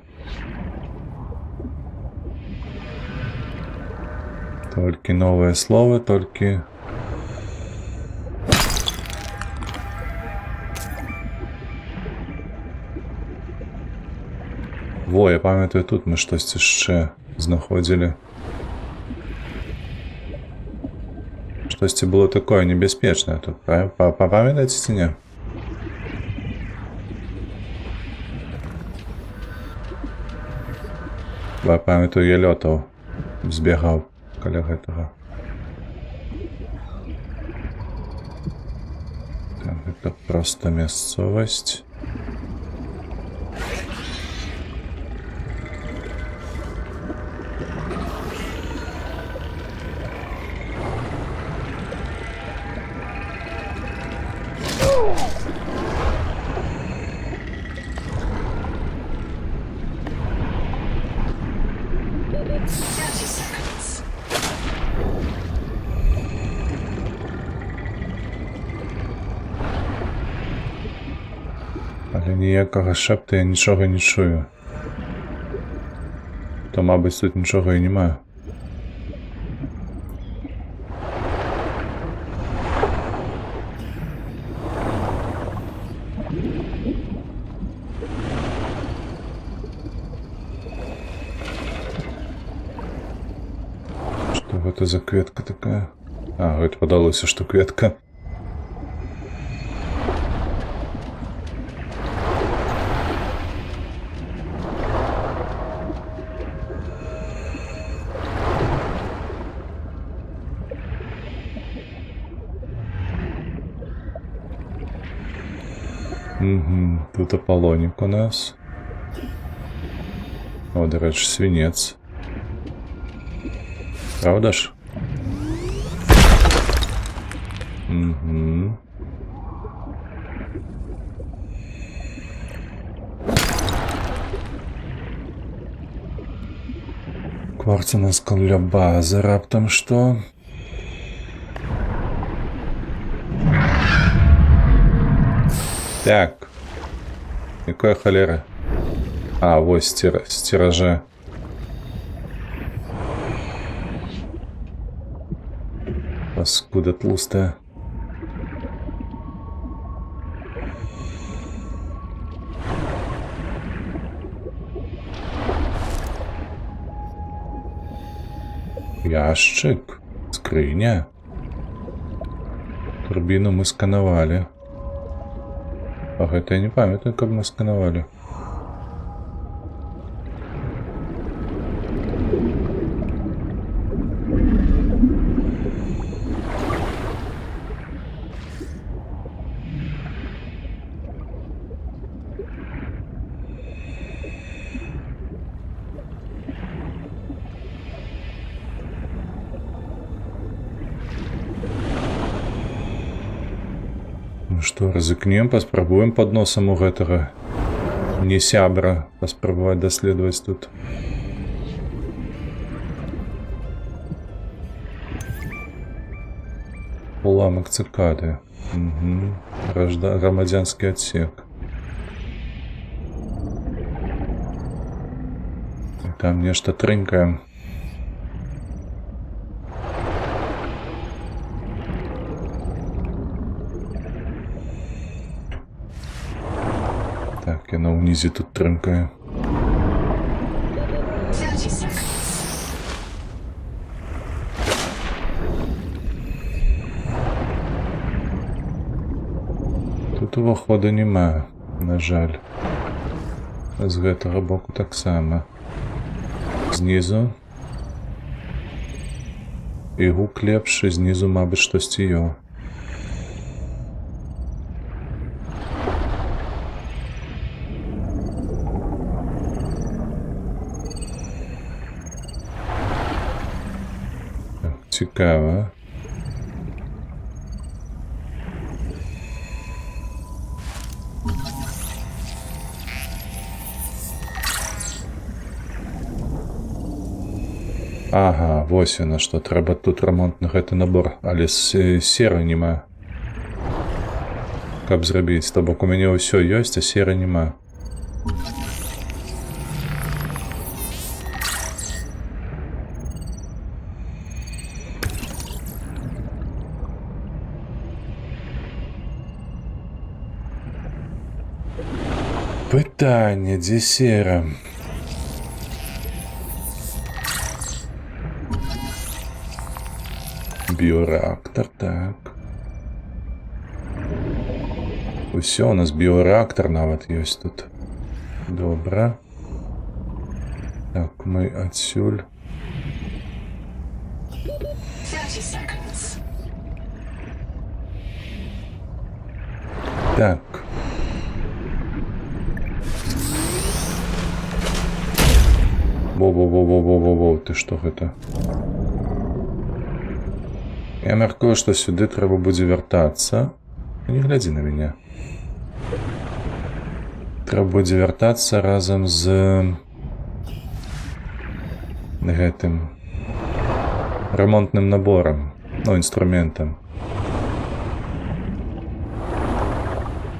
Толькі новыя словы, толькі... Во, я памятаю, тут мы штосьці яшчэ знаходзілі. Штосьці было такое небяспечнае тут, памятаеце ці не? Я пам'ятаю, я лётаў, збегаў каля гэтага. Так, гэта проста мясцовасць. Але ніякага шэпту я нічога не чую. То, мабыць, тут нічога і няма. Што гэта за кветка такая? А, гэта падалося, што кветка. Тут Аполлонік у нас. О, до речі, свинець. Правда ж? Угу. Кварц у нас каля бази раптом що? Так. Якая холера? А, вот стиражи. Паскуда тлустая. Ящик. Скрыня. Турбину мы скановали. Ах, это я не памятаю, как мы скановали. Ну что, рызыкнем, паспрабуем под носом у гэтага не сябра паспрабаваць даследаваць тут. Уламак цикады. Угу. Громадянский отсек. Там нечто трынкаем. Так, я на унизе тут трынкаю. 30 seconds. Тут уваходу нема, на жаль. З гэтага боку таксама. Знизу. І гук лепшы, знизу, мабыць, штосьці ёў. Цікава. Ага, вось яна што, трэба тут рамонт на гэты набор, але серы нема. Каб зрабіць, то бок у мяне ўсё ёсць, а серы нема. Пытанне, дзе сера? Біореактор, так. Усё, у нас біореактор нават ёсць тут. Добра. Так, мы адсюль. 30 seconds. Так. Во-во-во-во-во-во, ты што гэта? Я мяркую, што сюды трэба будзе вяртацца. Не глядзі на мяне. Трэба будзе вяртацца разам з гэтым ремонтным наборам, ну, інструментам.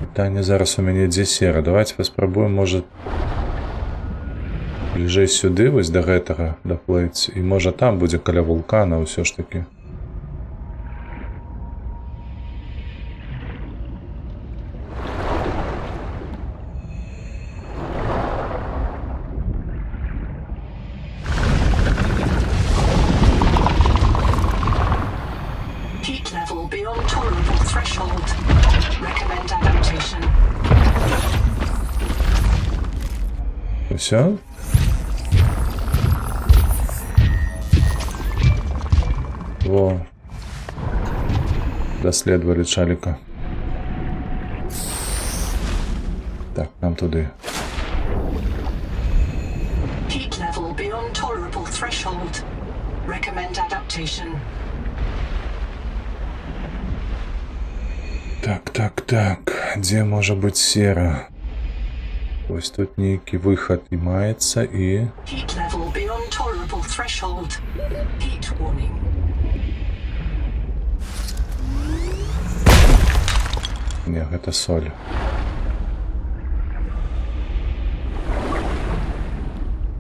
Пытанне зараз у мяне дзе сера. Давайте паспрабуем, можа, бліжэй сюды, вось да гэтага даплыць, і можа там будзе каля вулкана ўсё ж такі. Heat level beyond tolerable threshold. Recommend adaptation. Усё? Во. Даследовали чаліка. Так, нам туди. Heat level beyond tolerable threshold. Recommend adaptation. Так. Дзе можа быць сера? Ось тут нейкі выхад і маецца, і... Heat level beyond tolerable threshold. Heat warning. Не, гэта соль.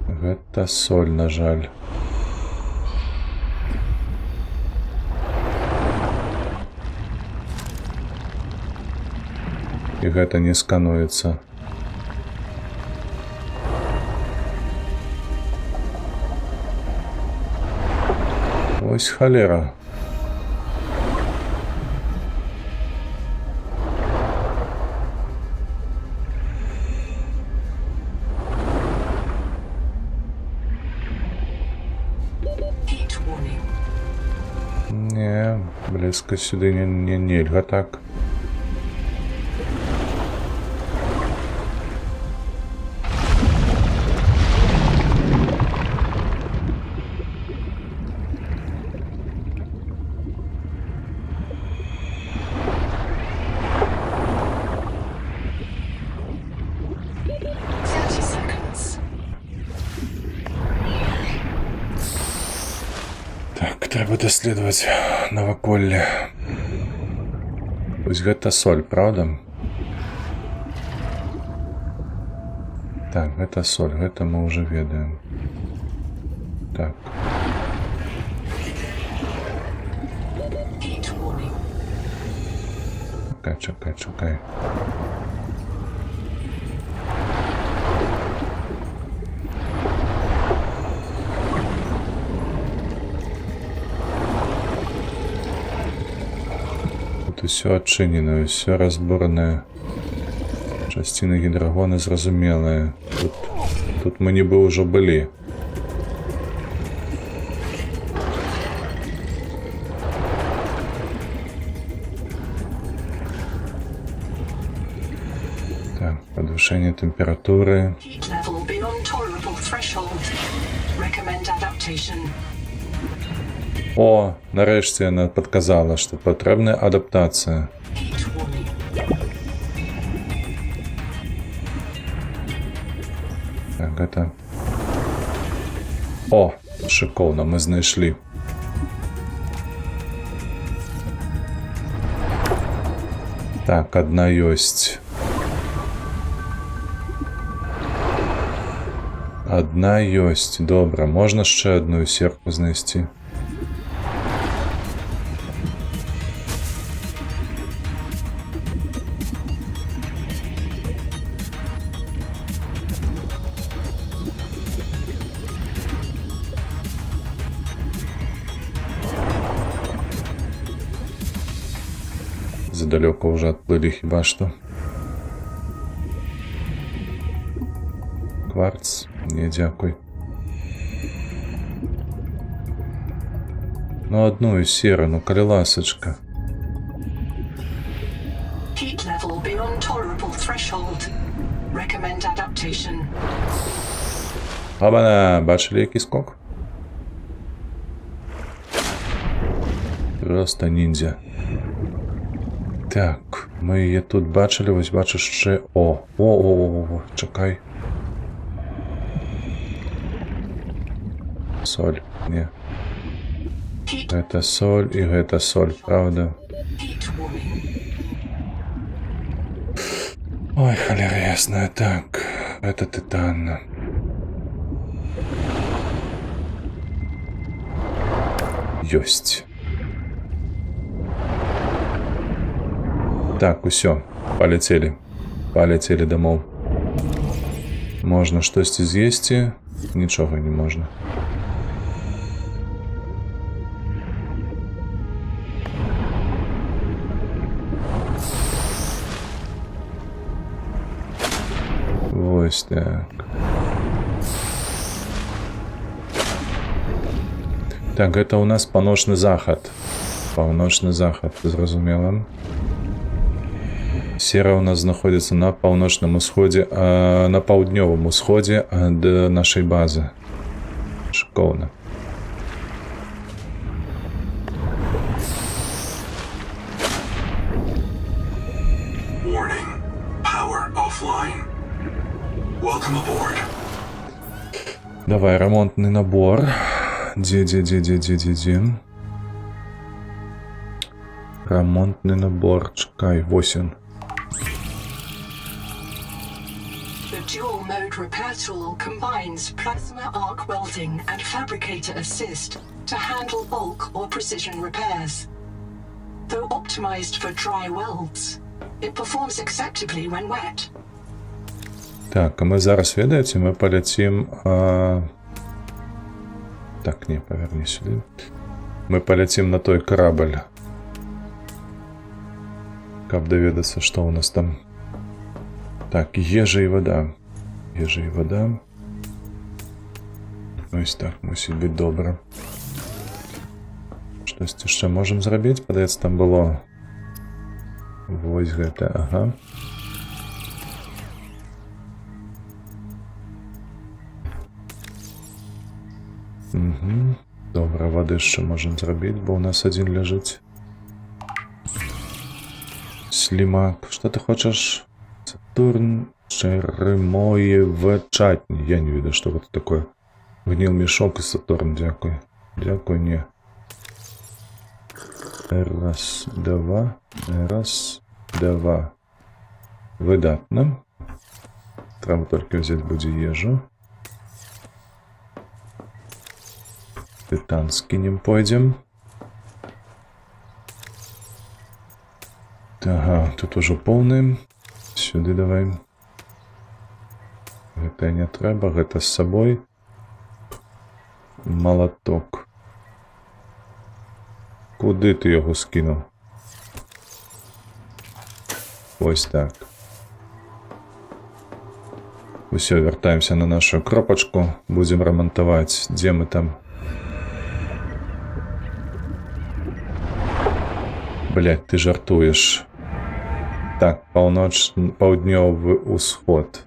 Гэта соль, на жаль. І гэта не скануецца. Ось халера. Heat warning. Не, близько сюди не нельга так. Так, трэба даследаваць наваколле. Вось гэта соль, правда? Так, гэта соль, гэта мы ўжо ведаем. Так. Чакай. Усё адчыненае, усё разбуранае. Часціны гідрагона зразумелыя. Тут мы нібы ўжо былі. Так, падвышэнне тэмпературы. Heat level beyond tolerable threshold. Recommend adaptation. О, нарэшце яна падказала, што патрэбная адаптацыя. Heat warning. Так, гэта... О, шыкоўна, мы знайшлі. Так, адна ёсць. Адна ёсць, добра. Можна яшчэ адну серку знайсці? Задалёка ўжо адплылі хіба што. Кварц? Не, дзякуй. Ну одну і сіра, ну калі ласочка. Heat level beyond tolerable threshold. Recommend adaptation. Обана, бачили який скок? Просто ніндзя. Так, ми її тут бачили, ось бачу ще... О, чекай. Соль, ні. Heat, Гэта соль і гэта соль, правда? heat warning. Ой, холера ясная, так. Это титан. Ёсть. Так, усё. Полетели. Полетели домов. Можна штось з'їсти, нічого не можна. Ось так. Так, гэта у нас паўночны захад. Паўночны захад, зразумела. Сера у нас знаходзіцца на паўночным усходзе, на паўднёвым усходзе ад нашай базы. Шыкоўна. Warning. Power offline. Welcome aboard. Давай, ремонтный набор. Где? Ремонтный набор. Чекай, 8. The dual-mode repair tool combines plasma arc welding and fabricator assist to handle bulk or precision repairs. Though optimized for dry welds, it performs acceptably when wet. Так, а мы зараз, ведаеце, мы полетим... Так, не, поверни сюда. Мы полетим на той корабль. Каб доведацца, что у нас там. Так, ежа и вода. Ежа и вода. Ось так, мусіць быць добра. Штосьці яшчэ можем зрабіць? Падаецца, там было... Вось гэта, ага. Угу. Добра, воды яшчэ можем зрабіць, бо у нас один ляжыць. Слимак, что ты хочешь? Сатурн, черемоевачатни. Я не виду, что это такое. Гнил мешок и Сатурн, дякую. Дякую, не. Раз, два. Раз, два. Выдатно. Треба только взять будет ежу. Титан скинем, пойдем. Ага, тут уже полный. Сюда давай. Гэта не трэба, гэта з сабой. Молоток. Куды ты яго скінуў? Ось так. Усё, вяртаемся на нашу кропачку. Будем ремонтаваць. Дзе мы там? Блядь, ты жартуеш. Так, паўднёвы ўсход.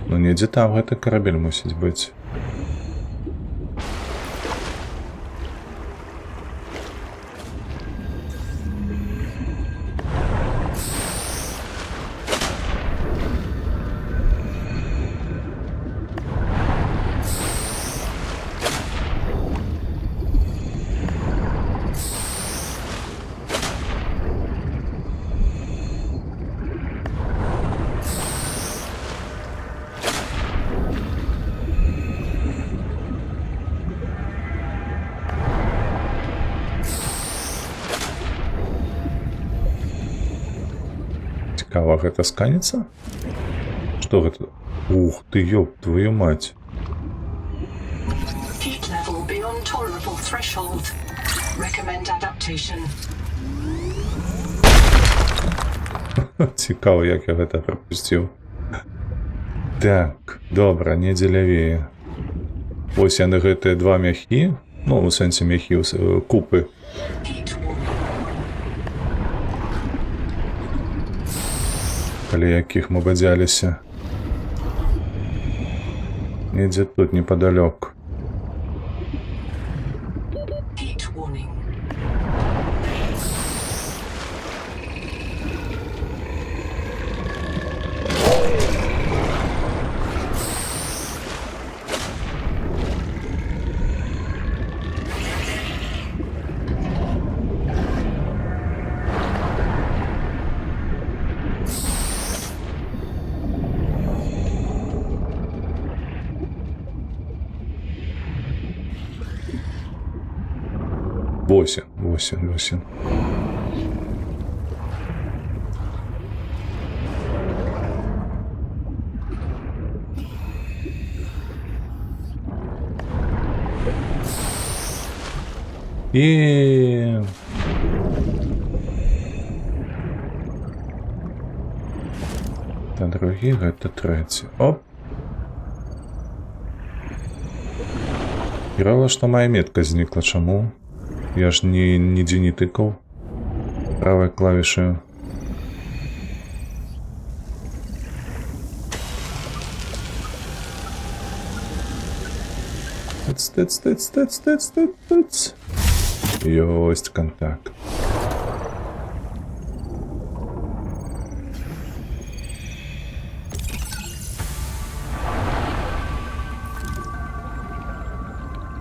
Ну, недзе там гэты карабель мусіць быць. Цікава, гэта сканецца? Што гэта? Ух ты, ёб, твою мать. Heat level beyond tolerable threshold. Recommend adaptation. Цікава, як я гэта прапусціў. Так, добра, недзе лявее. Ось яны гэтыя два мяхі, ну, у сэнсе мяхі, купы. Heat warning. Каля якіх мы бадзяліся. Недзе тут непадалёк. Heat warning. Восемь. І... Та другі, гэта трэці. Оп! Грала, што моя метка знікла. Чаму? Я ж нідзе не тыкаў правай клавішаю. Тыц. Ёсць контакт.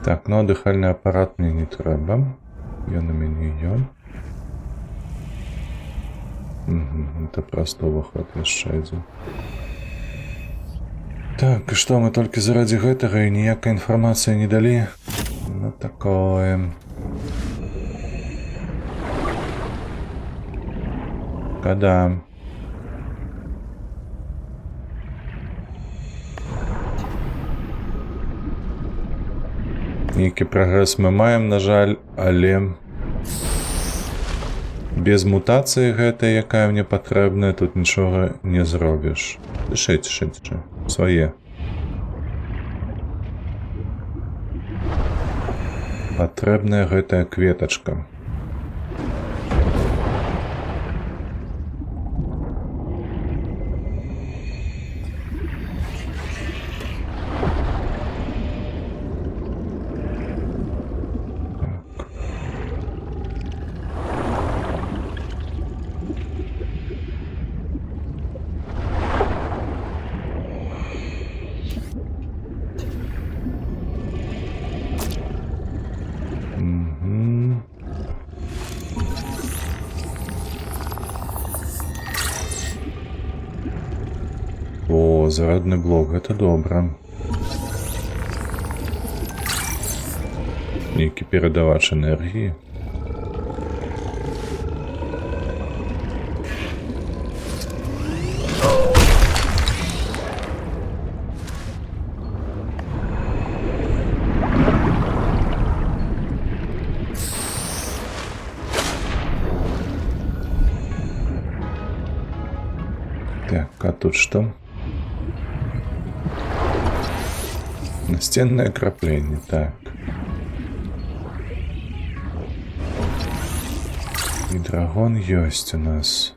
Так, ну дыхальны апарат мне не трэба. Ён у мяне ён. Это просто выход яшчэ адзін. Так, і што, мы толькі заради гэтага і ніякай інфармацыі не далі? Ну такое. Когда? Нейкі прагрэс мы маем, на жаль, але без мутацыі гэтай, якая мне патрэбная, тут нічога не зробіш. Дышыце, свае. Патрэбная гэтая кветачка. О, зарядны блок, гэта добра. Нейкі перадавач энергіі. Так, а тут что? Настенное крапление, так. И драгон есть у нас.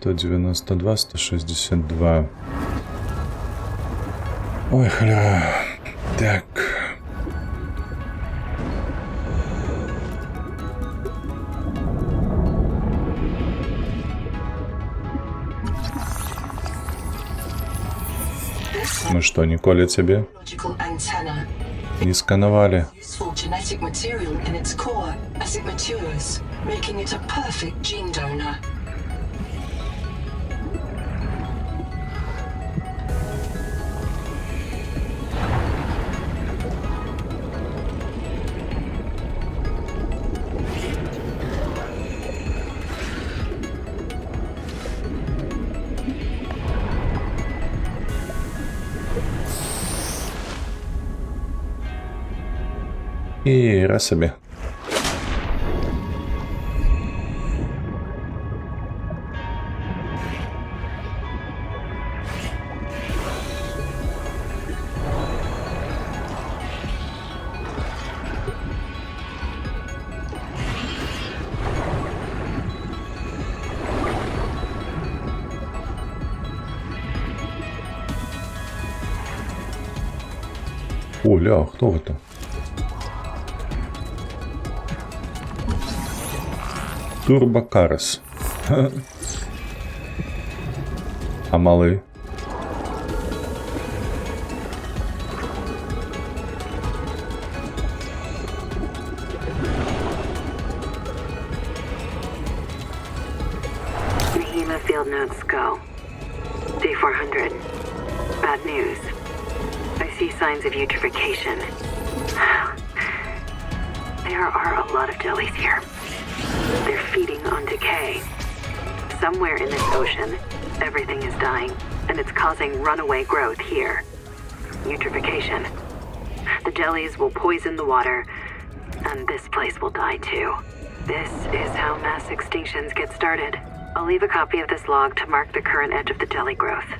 $192, 162. Ой, халява. Так. Мы что, Николя, тебе Logical antenna. не скановали? Useful genetic material in its core as it matures, making it a perfect gene donor. І раз собі. Оля, хто це? Турбокарс. А малий? Mahima field notes go. Day 400. Bad news. I see signs of eutrophication. There are a lot of jellies here. They're feeding on decay. Somewhere in this ocean, everything is dying, and it's causing runaway growth here. Eutrophication. The jellies will poison the water, and this place will die too. This is how mass extinctions get started. I'll leave a copy of this log to mark the current edge of the jelly growth.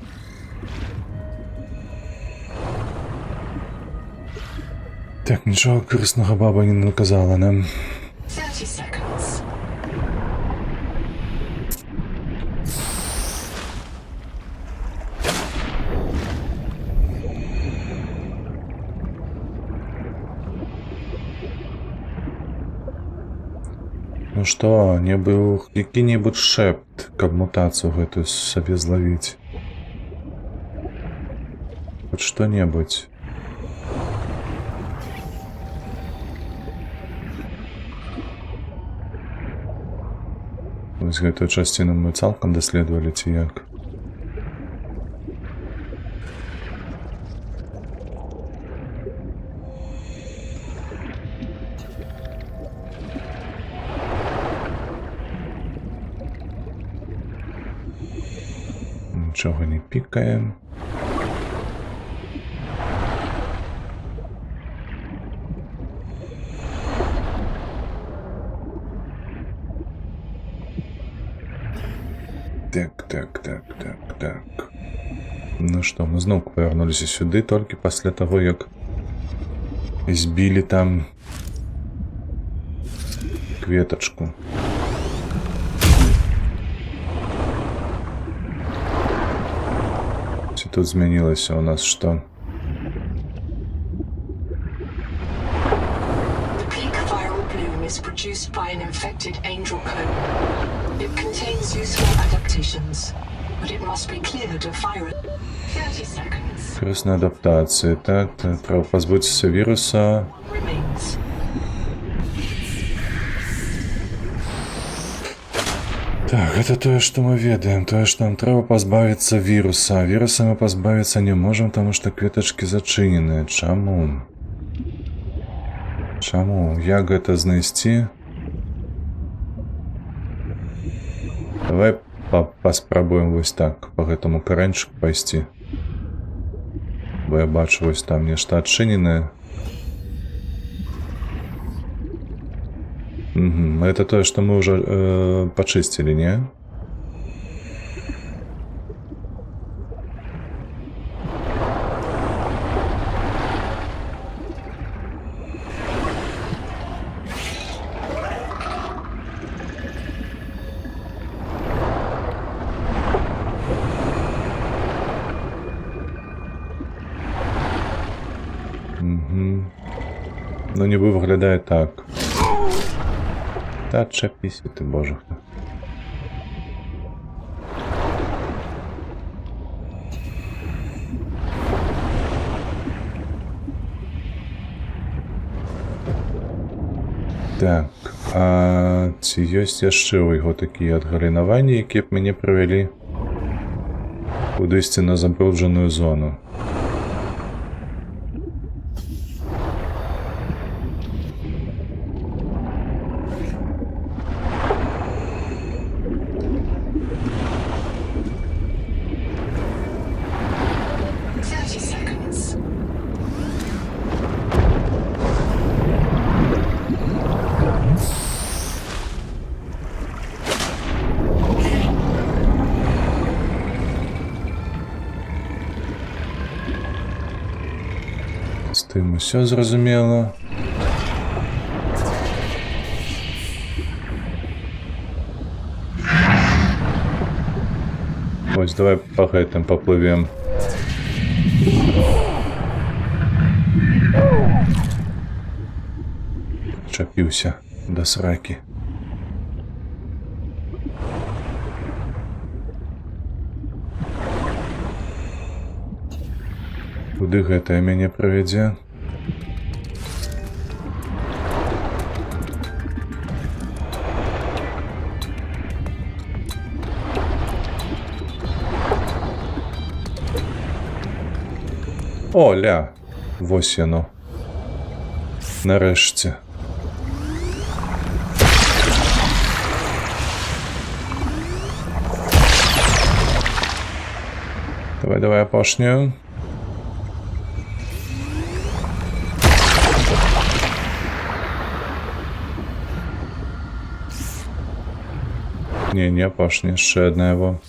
Так, нічого корисного баба не наказала нам. 30 seconds. Ну што, не быў які-небудзь шэпт, каб мутацыю гэтую сабе злавіць. Хоць што-небудзь. Вось гэтую часціну мы цалкам даследавалі ці як? Нічога не пікае. Так. Ну што, мы зноў павярнуліся сюды толькі пасля таго, як збілі там кветачку. Ці тут змянілася у нас што? The peak viral bloom is produced by an infected angel cone. It contains useful adaptations, but it must be cleared of virus. 30 seconds. Корисна адаптація. Так, треба позбутися віруса. Remains. Так, это тое, што мы ведаем. Тое, што нам трэба пазбавіцца віруса. Віруса мы пазбавіцца не можам, таму што кветачкі зачыненыя. Чаму? Чаму? Як гэта знайсці? Давай паспрабуем вось так, па гэтаму карэнчыку пайсці. Бо я бачу, вось там нешта адчыненае. Угу. Это тое, што мы ўжо пачысцілі, не? Ну, ніби виглядає так. Та чепися ти, боже. Так, а ці ёсць яшчэ ў яго такія адгалінаванні, якія б мяне прывялі кудысьці на забруджаную зону? тым усё зразумела. Вось, давай па гэтым паплывем. Чапіўся да сракі. Куды гэтае мяне правядзе? О, ля! Вось яно. Нарэшце. Давай апошнюю. Не апошняя, яшчэ адна яго.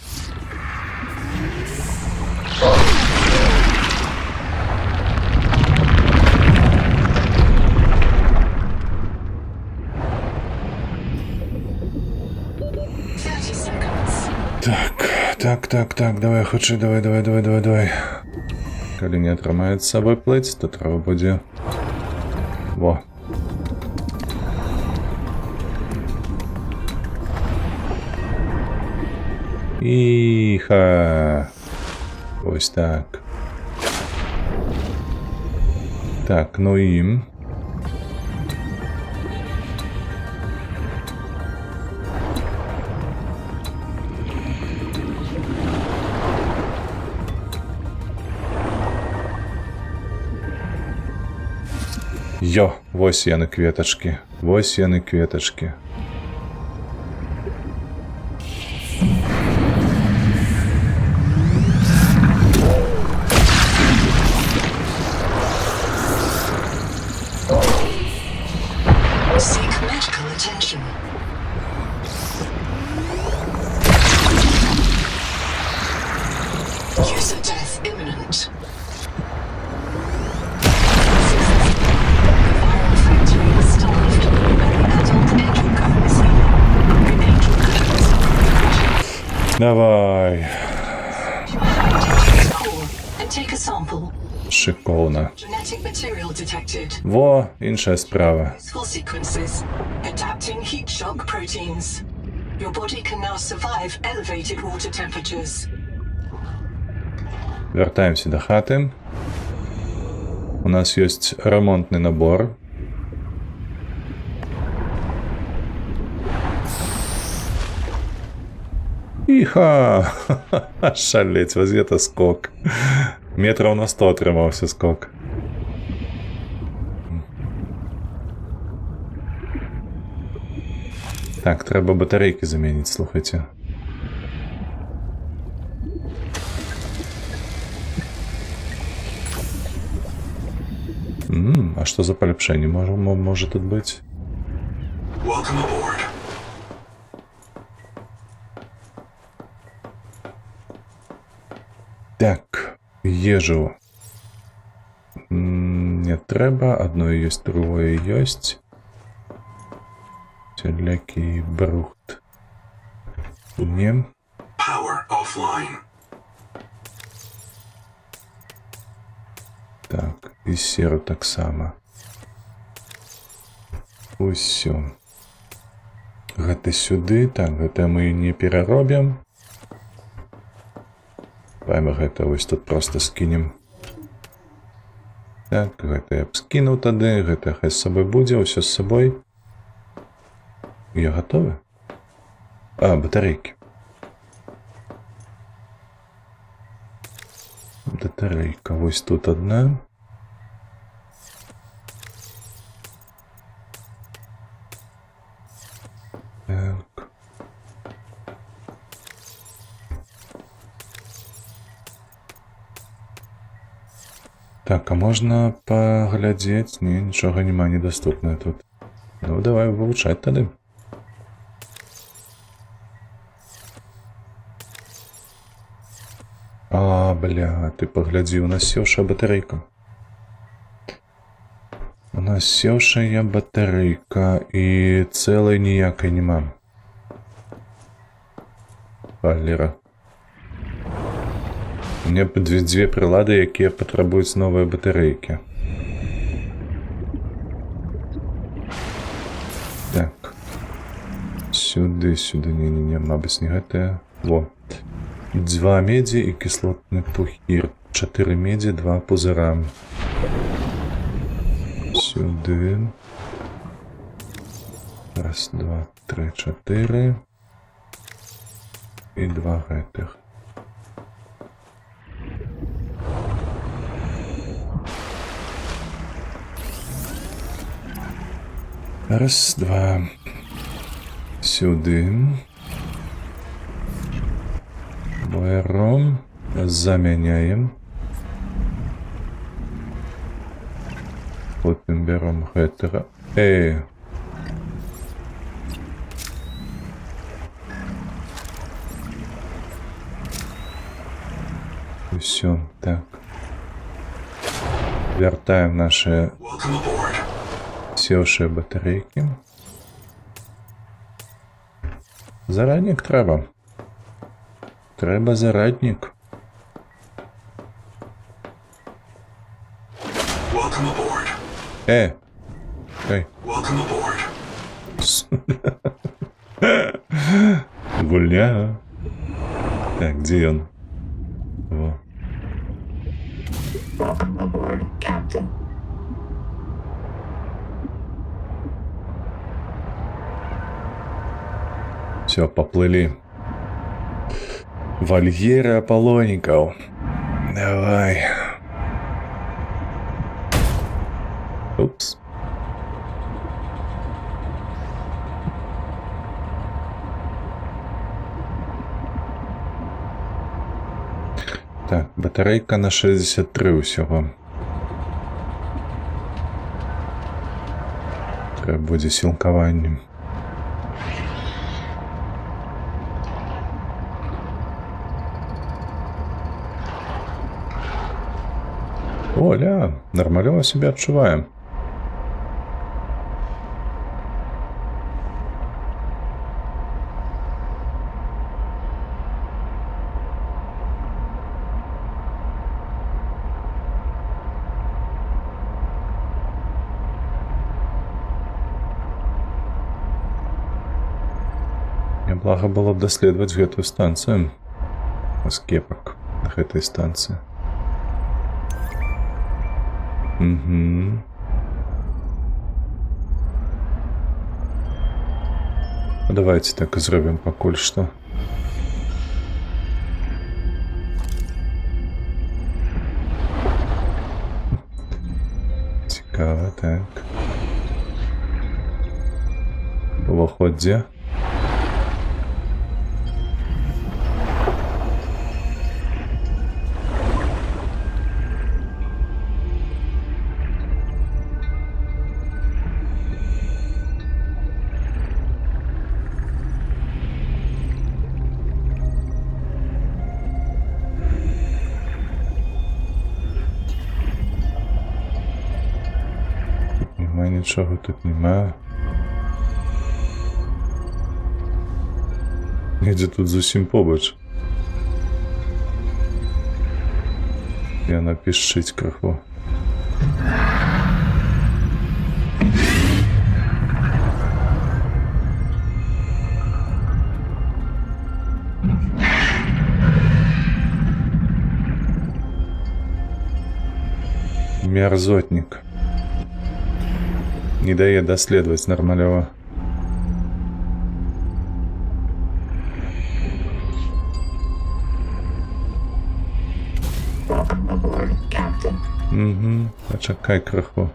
Так, давай, хутчэй, давай. Калі не атрымаецца з сабой плыць, то трэба будзе... Во. Іха. Ось так. Так, ну і... Йо, вось яны кветачкі. Вось яны кветачкі. Seek medical attention. User death imminent. Viral factory starved. Adult angel currency. Angel currency. Давай. Core and take a sample. Шикоўна. Genetic material detected. Во, іншая справа. Useful sequences. Adapting heat shock proteins. Your body can now survive elevated water temperatures. Вяртаемся да хаты. У нас ёсць ремонтны набор. Іха! Шалець, вось гэта скок. Метраў на 100 атрымаўся скок. Так, трэба батарэйкі заменіць, слухайце. А што за паляпшэнне можа тут быць? Welcome aboard. Так, ежу. Не трэба, адно ёсць, другое ёсць. Цялякі брухт. Не. Power offline. Так, і серу таксама. Усё. Гэта сюды, так, гэта мы не пераробім. Давай гэта вось тут просто скінем. Так, гэта я б скінуў тады, гэта хай з сабой будзе, ўсё з сабой. Я гатовы? А, батарэйкі. Батарэйка, вось тут одна. Так. Так, а можна паглядзець? Не, нічога няма недаступнае тут. Ну, давай вывучаць тады. А, бля, ты паглядзі, у нас сеўшая батарэйка. У нас севшая батарейка і цілої ніякої нема. Валера. У мене дві прилади, які потребують нової батарейки. Так. Сюди, не, мабуть, не гэта. Во. 2 меди і кислотний пухір. 4 меди, 2 пузира. Сюди. Раз, два, три, 4. І 2 гэтых. Раз, два. Сюди. Берем. Заміняємо. Потім беремо гэтага. І все, так. Вертаем наши Welcome aboard. севшие батарейки. Зарадник треба. Треба зарадник. Welcome aboard. Эй. Welcome aboard. Гульня. Так, где он? Во. Welcome aboard, Captain. Все, поплыли. Вольеры Аполлоников. Давай. Упс. Так, батарейка на 63 усього. Треба буде сілкування. Оля, нормально себя отчуваем. Благо было бы доследовать эту станцию. Скепок на этой станции. Угу. Давайте так и зробим покуль что. Цікаво, так. Уваходзя. Нічого тут немає. Недзе тут зусім побач. І вона пішчить краху. Мерзотник. Не дает доследовать нормалево. Welcome aboard, Captain. Угу. Почекай краху.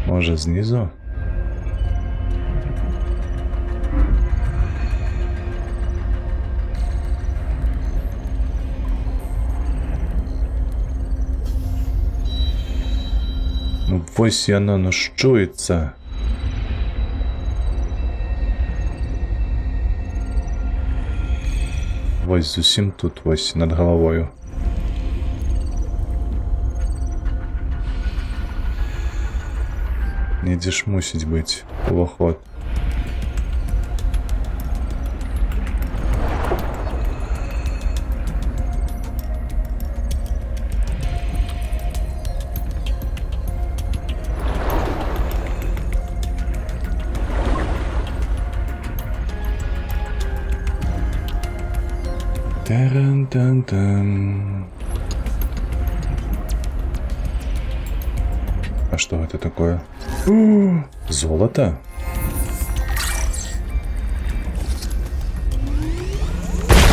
Може знизу? Ну, ось і воно, ну що це? Ось зовсім тут, ось, над головою. Недзе ж мусіць быць уваход. Таран-тан-тан. А что это такое? Золото?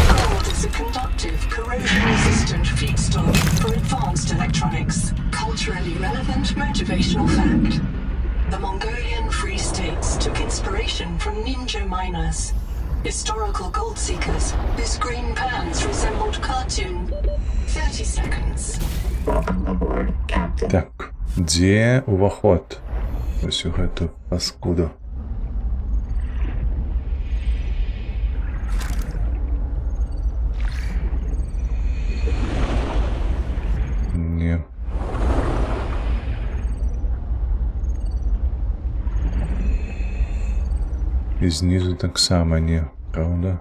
Gold is a conductive, corrosion-resistant feedstock for advanced electronics. Culturally relevant motivational fact. The Mongolian Free States took inspiration from ninja miners. Historical gold seekers whose green pans resembled cartoon. 30 seconds. Welcome aboard, Captain. Так, дзе уваход? Ось у гэту паскуду. Не. І знизу так само не, правда?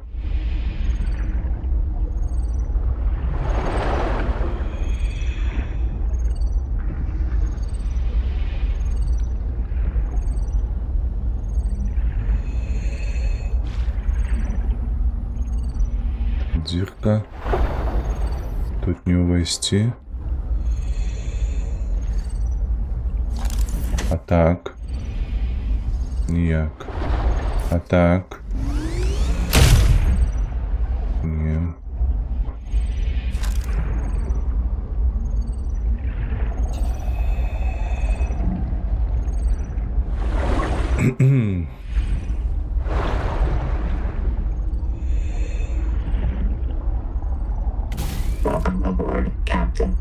Дірка. Тут не увойти. А так. Ніяк. А так. Ні. Welcome aboard, Captain.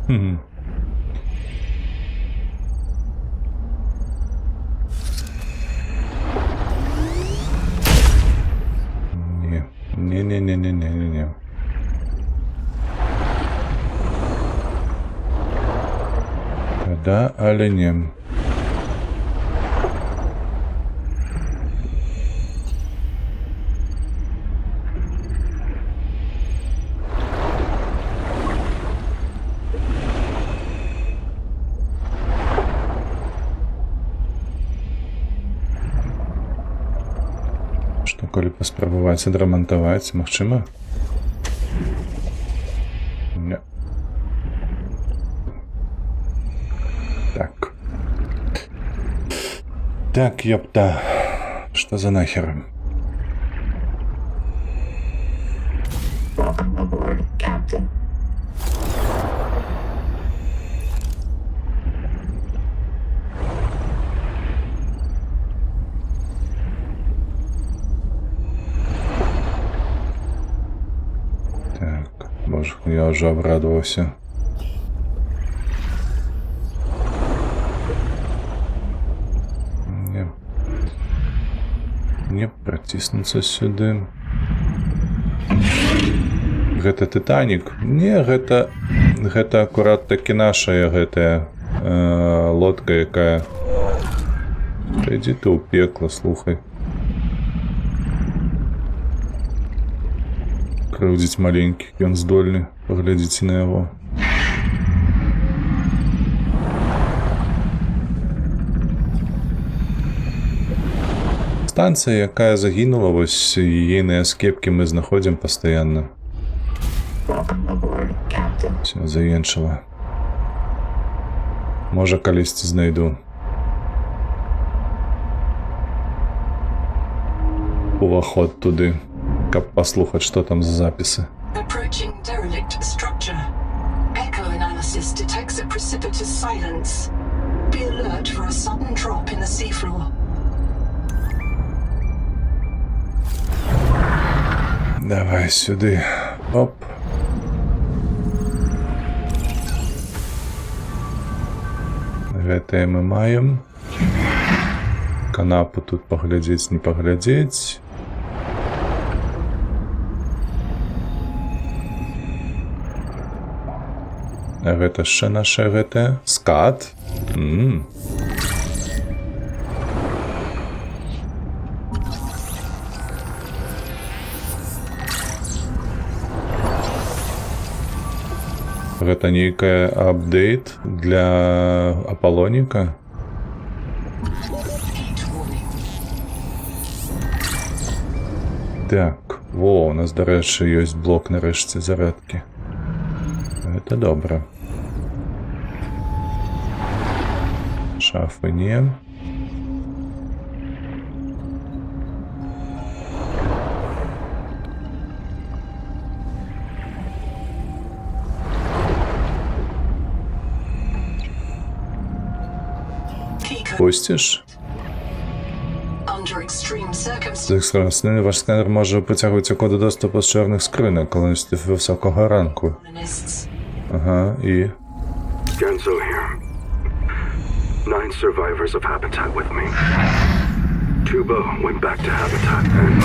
Хм. Ні. Не. Да, але не. Што, калі паспрабаваць адрамантаваць, магчыма? Не. Так. Так, ёпта. Что за нахер? Welcome aboard, Captain. Так, боже, я уже обрадовался. Не проціснуцца сюды. Гэта Титанік? Не, гэта акурат таки наша гэтая лодка, якая... Та ідзі ты ў пекла, слухай. Крыўдзіць маленькіх, ён здольны. Паглядзіце на яго. Станція, якая загінула, вось ейныя скепкі мы знаходзім пастаянна. Все, заенчыла. Можа, калісьці знайду. Уваход туды, каб паслухаць, што там за запісы. Approaching derelict structure. Echo analysis detects a precipitous silence. Be alert for a sudden drop in the seafloor. Давай сюды. Оп. Гэтае мы маем. канапу тут паглядзець, не паглядзець. А гэта яшчэ наша гэта скат. Гэта нейкая апдейт для Аполлоніка. Так, во, у нас, до речі, ёсць блок нарэшце зарядкі. Гэта добра. Шафы не. Пустиш? Under extreme circumstances. З екскурсії ваш сканер може притягувати коди доступу з чорних скриньок, коли він стив високого ранку. Ага, і... Genzo here. 9 survivors of Habitat with me. Tuba went back to Habitat and...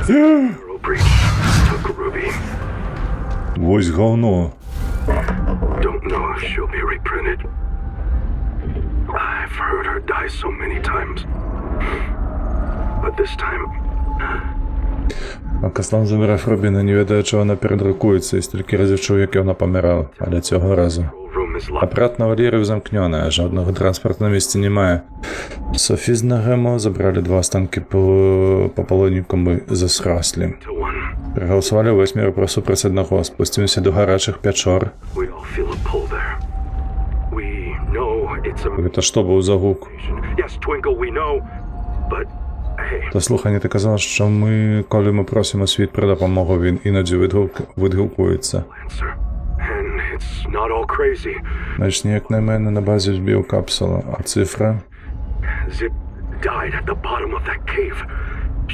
Neural breach took Ruby. Ось говно. Don't know if she'll be reprinted. I've heard her die so many times. But this time... А Каслан замирав Рубіна, не ведає, чи вона передрукується, і стільки разів чув, як вона помирала. Але цього разу. Room is locked. Апарат на валірів замкнений, а жодного транспорту на місці немає. Софі з Нагемо забрали 2 останки по Аполлоніку, ми засраслі. To one. Проголосували 8 про супротив одного, спустимося до гарячих печор. We all feel a pull there. We know it's a... Це що був за гук? Yes, Twinkle, we know. But, hey... Та слухай, ти казав, що ми, коли ми просимо світ про допомогу, він іноді відгукується. Answer. And it's not all crazy. Значить, як на мене, на базі біокапсула, а цифра? Zip died at the bottom of that cave.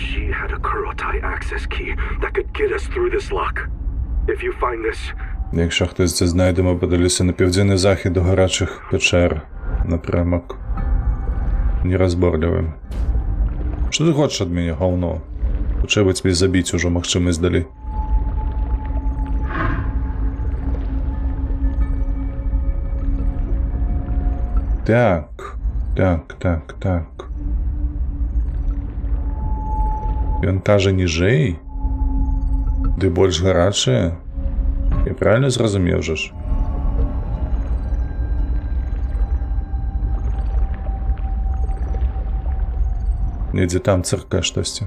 She had a Kurotai access key that could get us through this lock. If you find this, Якщо хтось це знайде, ми подалися на південний захід до гарячих печер. Напрямок. Нерозборливим. Що ти хочеш від мене, говно? Хоча б тебе забити уже, махчими здалі. Так. Він каже ніжей? Де більш гаряче? Я правильно зрозумів же ж? Недзе там цирка штосьці.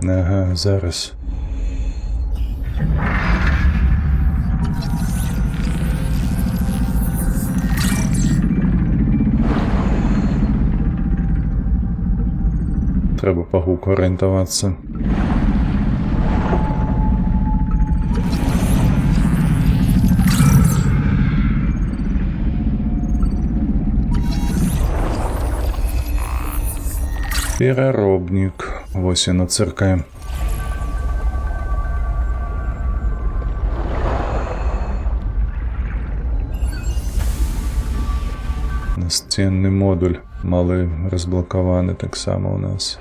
Ага, зараз. Треба по гуку орієнтуватися. Переробник. Ось він оциркає. Настінний модуль малий розблокований так само у нас.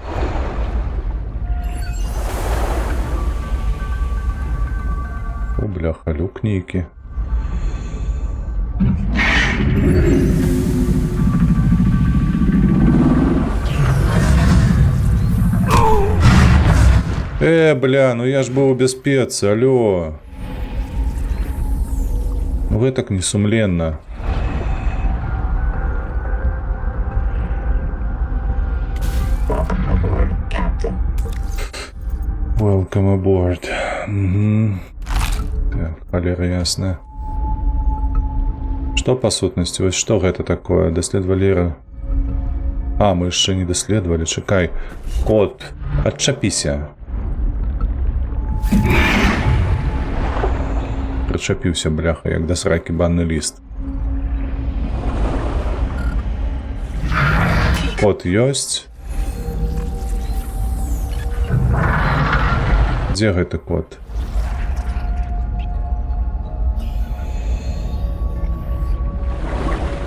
О, бляха, люк ніки. Бля, ну я ж был без специи, алло. Ну вы так несумленно. Welcome aboard. Угу. Так, холера ясная. Что по сутности? Вот что это такое? Доследовали... А, мы еще не доследовали. Чекай. Кот. Отчепися. Причепився, бляха, як до сраки банний лист. Код ёсць. Дзе гэты код?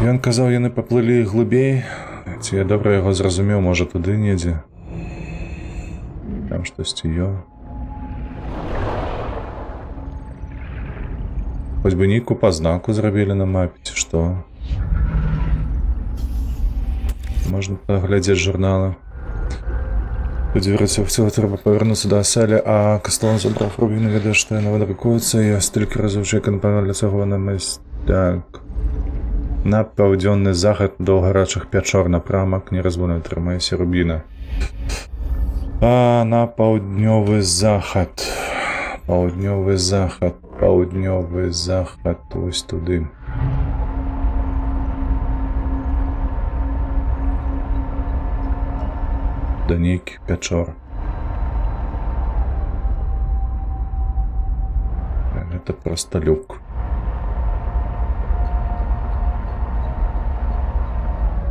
Ён казаў, яны паплылі глыбей. Ці я добра яго зразумеў, можа туды недзе. Там штосьці Хоць бы нейкую пазнаку зрабілі на мапе, ці што. Можна паглядзець журналы. Подвериться в целом, треба повернуться до оселі, а Кастелан забрав рубіну, веде, що вона друкується, і стільки разів чекав на панелі цього на місць. Так. На паўдзённы захад до гарачых пячор напрамак, не разбудна трымайся рубіна. А на паўднёвы захад. Паўднёвы захад, паўднёвы захад, ось туды. Да нейкіх пячор. Гэта проста люк.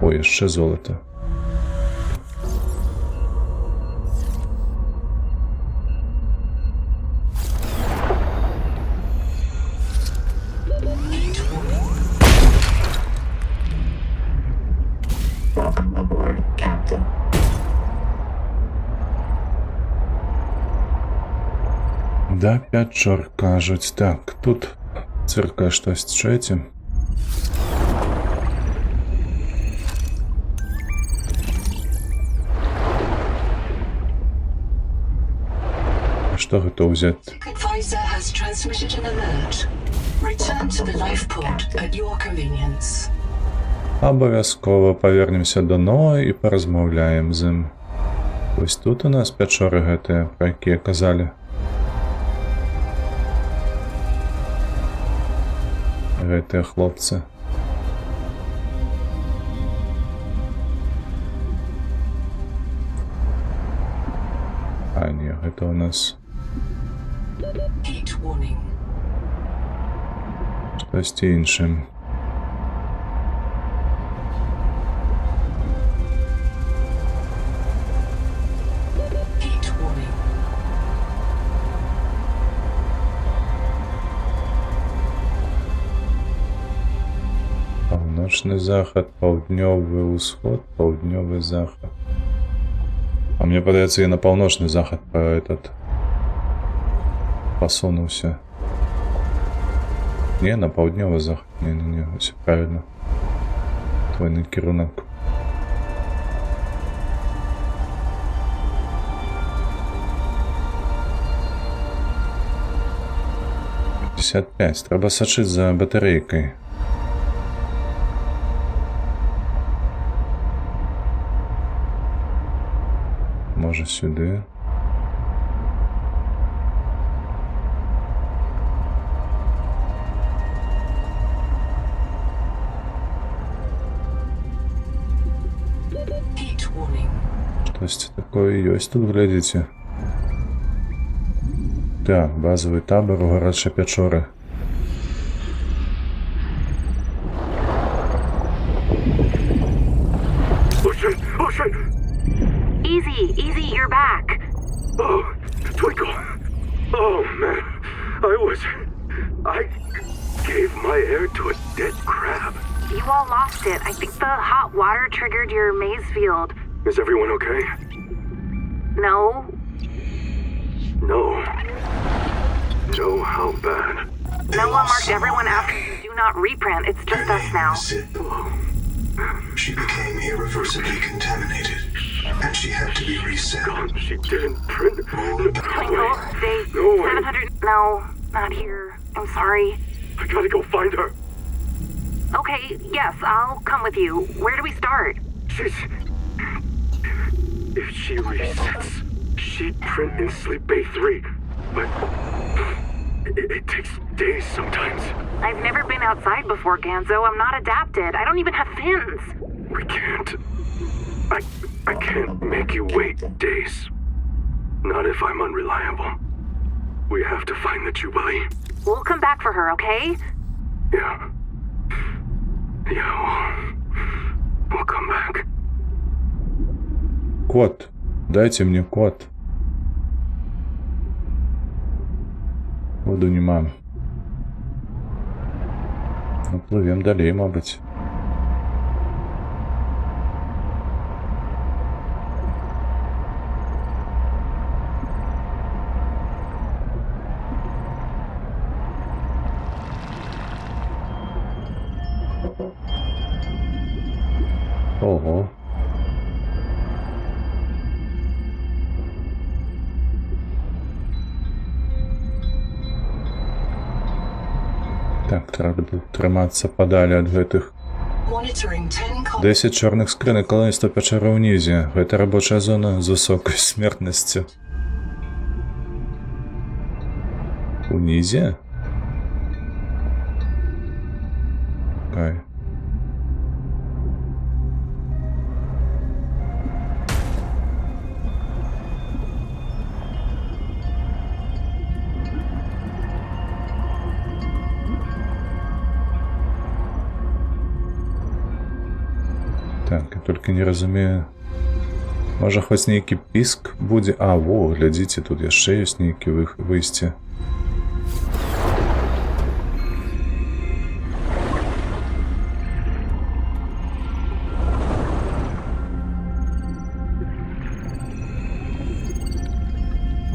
О, яшчэ золата. Welcome aboard, Captain. Да, пячор, кажуць. Так, тут цыркае штось трэці. Што гэта ўзяць? Advisor has transmitted an alert. Return to the lifeport at your convenience. Абавязкова павернемся да Ноа і паразмаўляем з ім. Вось тут у нас пячоры гэтыя, пра якія казалі. Гэтыя хлопцы. А не, гэта у нас Heat warning. штосьці іншым. Heat warning. Паўночны захад, паўднёвы ўсход, паўднёвы захад. А мне падаецца, я на паўночны захад пасунуўся. Не, на паўднёвы захад. Не, ўсё правильно. Твойны кірунак. «55». Трэба сачыць за батарэйкай. Можа сюды. Heat warning. Штосьці такое ёсць тут, глядзіце. Так, базовый табор у гарачай пячоры. Ocean! Easy, you're back. Oh, Twinkle! Oh, man. I gave my air to a dead crab. You all lost it. I think the hot water triggered your maze field. Is everyone okay? No? No. No, how bad? Noah marked everyone after you do not reprint. It's just us now. She became irreversibly contaminated, and she had to be reset. God, she didn't print. Twinkle, day No way. 700. No, not here. I'm sorry. I gotta go find her. Okay, yes, I'll come with you. Where do we start? If she resets, she'd print in Sleep Bay 3. But it takes days sometimes. I've never been outside before, Ganzo. I'm not adapted. I don't even have fins. We can't. I can't make you wait days. Not if I'm unreliable. We have to find the Jubilee. We'll come back for her, okay? Yeah. Yeah, we'll come back. код. Дайте мне код. Воду нема. Ну, пливем далей, мабуть. Ого. Так, треба триматися подалі ад гэтых. Monitoring 10 10 чорных скрынак калоніста пячэры ўнізе. Гэта рабочая зона з высокай смертнасцю. Унізе? Окей. Так, я толькі не разумею. Можа, хоць нейкі піск будзе? А, во, глядзіце, тут яшчэ ёсць нейкі выйсце.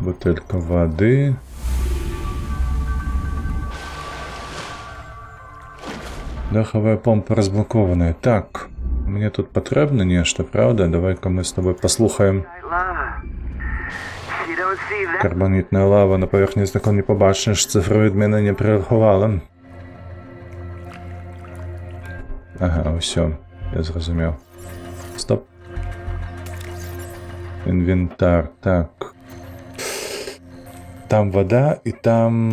Бутэлька вады. Дахавая помпа разблокованая. Так. Мне тут патрэбна нешта, правда? Давай-ка мы с тобой послухаем. Карбонітная лава на паверхні знаком не побачиш, цифру від мене не прирахувала. Ага, усё, я зрозумів. Стоп. Інвентар, так. Там вода і там...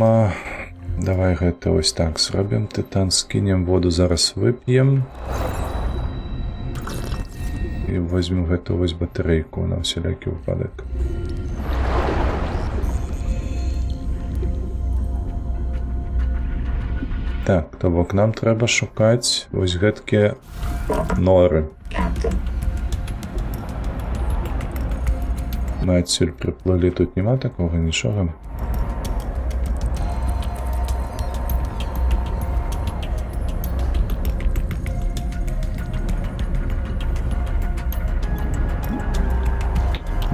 Давай гэта ось так зробім. Титан скинем, воду зараз вып'ем. І возьму гэту вось батарэйку на всялякі выпадак. Так, то бок нам трэба шукаць вось гэткія норы. Мы адсюль прыплылі, тут няма такога нічога.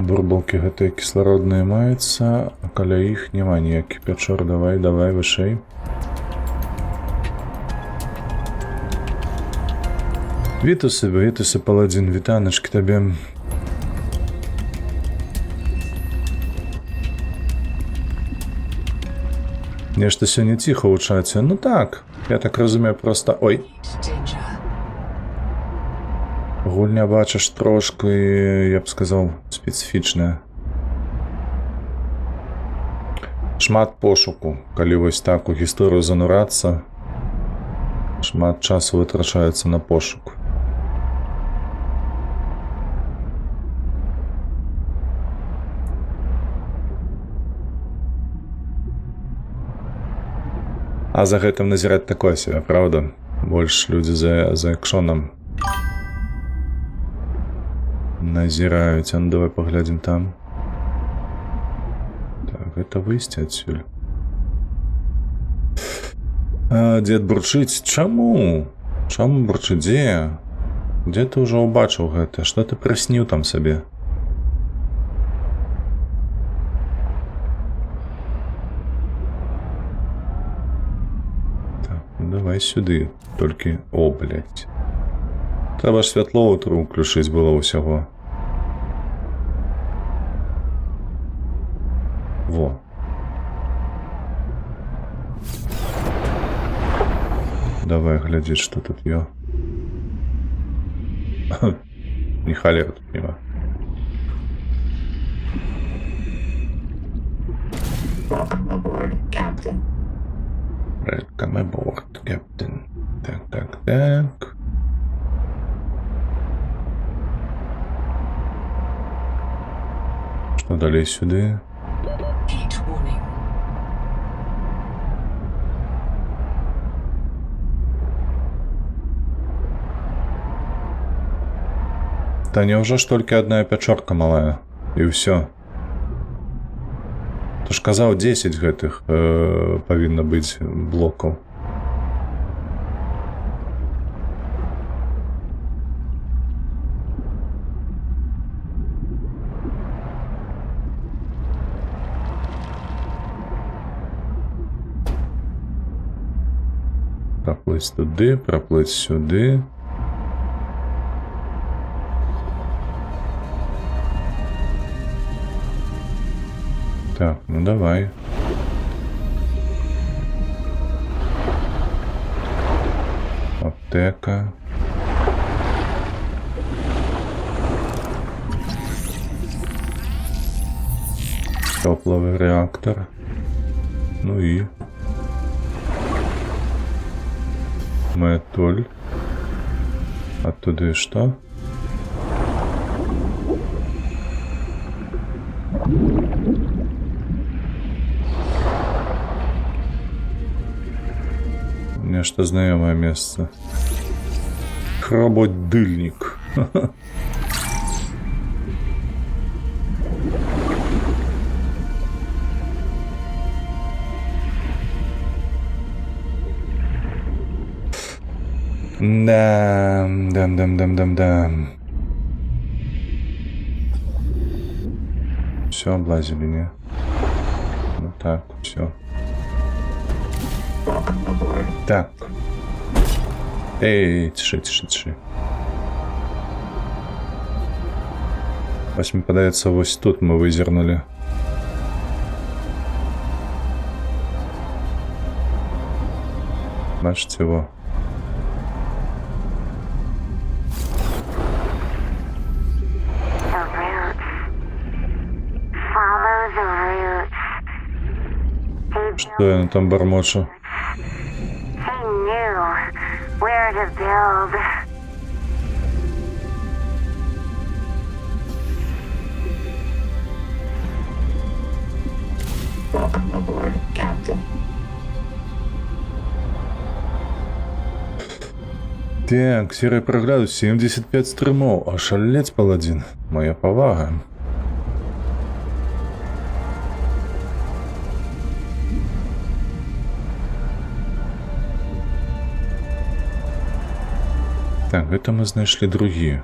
Бурбалкі гэтыя кіслародныя маюцца, а каля іх няма ніякіх пячор. Давай, давай, вышэй. Вітусы, паладзін, вітаначкі табе. Нешта сёння ціха ў чаце. Ну так, я так разумею, проста... Ой. Гульня, бачыш, трошку, я б сказаў, спецыфічная. Шмат пошуку, калі вось так у гісторыю занурацца, шмат часу вытрачаецца на пошук. А за гэтым назіраць такое себе, правда? Больш людзі за экшонам назіраюць. А ну давай паглядзім там. Так, гэта выйсце адсюль. Дзед бурчыць. Чаму? Чаму бурчыць? Дзе? Дзе ты ўжо ўбачыў гэта? Што ты прысніў там сабе? Так, ну давай сюды. Толькі... О, блядь. Трэба ж святло ўтру ўключыць было ўсяго. Во. Давай глядзець, што тут ё. Ні халера тут нема. Welcome aboard, Captain. Welcome aboard, Captain. Так, так, так. Што далей сюды? Heat warning. Та няўжо ж толькі адна пячорка малая. І ўсё. То ж казаў, 10 гэтых павінна быць блокаў. Проплыть туды, проплыть сюды. Так, ну давай. Аптека. Тепловый реактор. Ну и... Метоль. Оттуда и что? Нечто знакомое место. Хработдыльник. Да. Все облазили, не? Ну так, все. Так. Эй, тиши. Вось мне падаецца, вось тут мы вызернули. Бачите его. Что я там бормочу? Welcome aboard, Captain. Так, серый прогляду 75 стрымов, а шалец паладин. Моя повага. Так, это мы знайшли другие.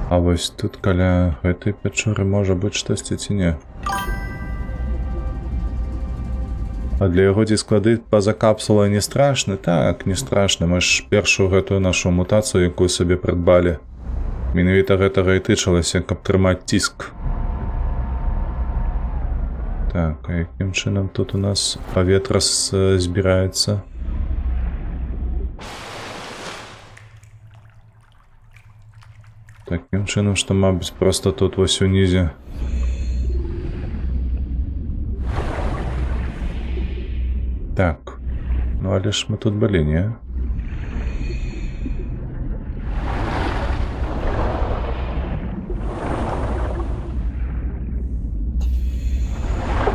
А вось тут каля гэтай пячоры можа быць штосьці ці не. А для яго ці склады па-за капсулай не страшны? Так, не страшны. Мы ж першую гэтую нашу мутацыю, якую сабе прыдбалі. Менавіта гэтага і тычылася, каб трымаць ціск. Так, а якім чынам тут у нас паветра збіраецца? Таким чынам, што, мабыць, проста тут вось унізе. Так, ну але ж мы тут былі, не?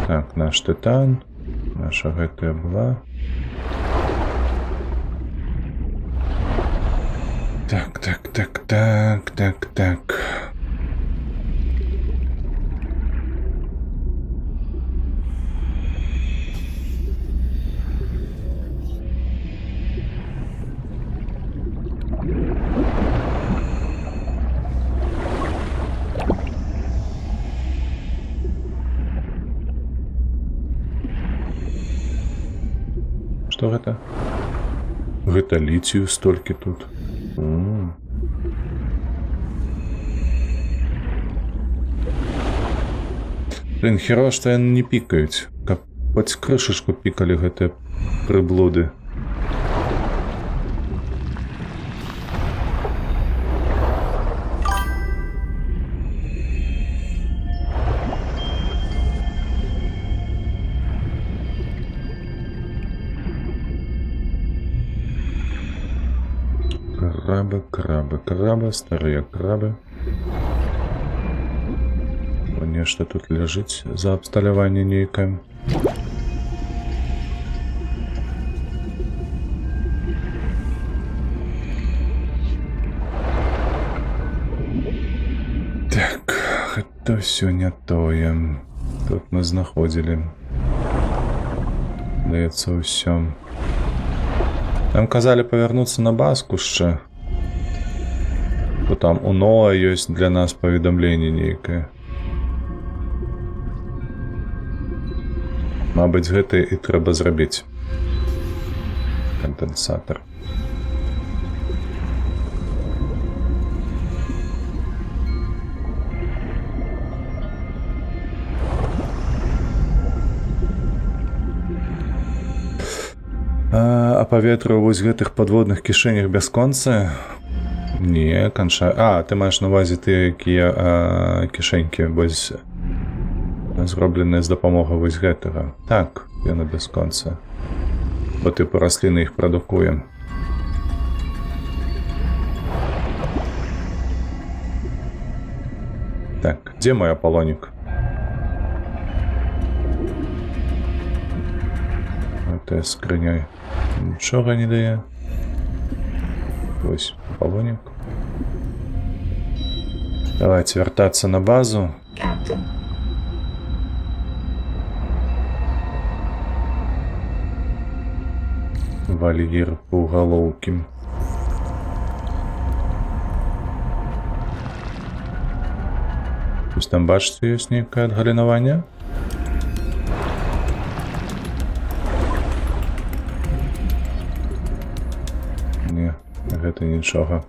Так, наш титан, наша гэтая была. Так. Что гэта? Гэта літію столькі тут. Блин, херово, што яны не пікаюць. Каб хоць крышачку пікалі гэтыя прыблуды. Крабы, старыя крабы. О, нешта тут ляжыць за абсталяванне нейкае. Так, гэта ўсё не тое. Тут мы знаходзілі. Даецца ўсё. Нам казалі павярнуцца на базку яшчэ. Бо там у Ноа ёсць для нас паведамленне нейкае. Мабыць, гэта і трэба зрабіць. Кандэнсатар. А паветра ў вось гэтых падводных кішэнях бясконца? Не, канча... А, ты маеш на увазе тыя, якія кішэнькі вось зробленыя з дапамогай вось гэтага. Так, яны бясконца. Бо тыпу расліны іх прадукуе. Так, дзе мой Аполлонік? Гэтая скрыня нічога не дае. Вось Аполлонік. Давайте вяртацца на базу. Captain. Вальер паўгалоўкі. Вось там бачыце, ёсць нейкае адгалінаванне? Не, гэта нічога.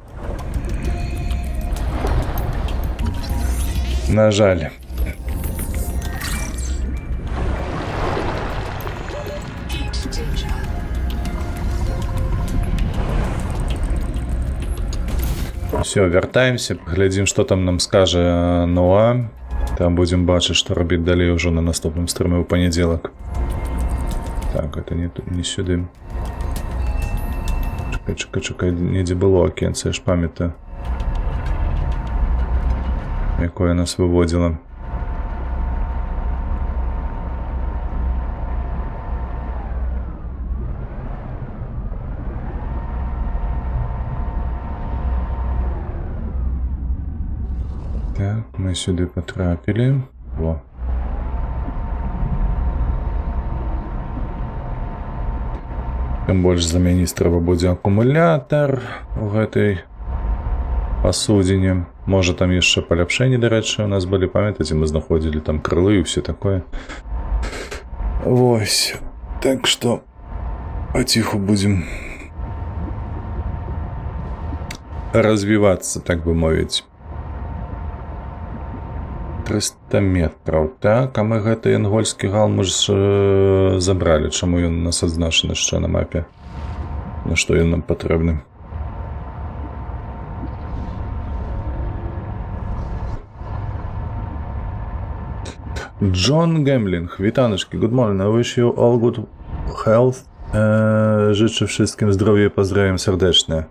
На жаль. Все, вяртаемся, глядзім, што там нам скажа Ноа. Там будзем бачыць, што рабіць далей ужо на наступным стрыме ў панядзелак. Так, гэта не сюды. Чакай, недзе было акенце, я ж памятаю, якое нас выводзіла. Так, мы сюды потрапілі. Во. Тым больш замяніць трэба будзе акумулятар у гэтай пасудзіне. Можа там яшчэ паляпшэнні, дарэчы, у нас былі, памятаеце, мы знаходзілі там крылы і ўсё такое. Вось. Так што паціху будзем развівацца, так бы мовіць. 300 метраў, так, а мы гэты янгольскі гал мы ж забралі, чаму ён у нас адзначаны яшчэ на мапе, на што ён нам патрэбны. Джон Гемлинг, вітаночки, good morning, I wish you all good health, życzę wszystkim zdrowia i pozdrawiam serdecznie.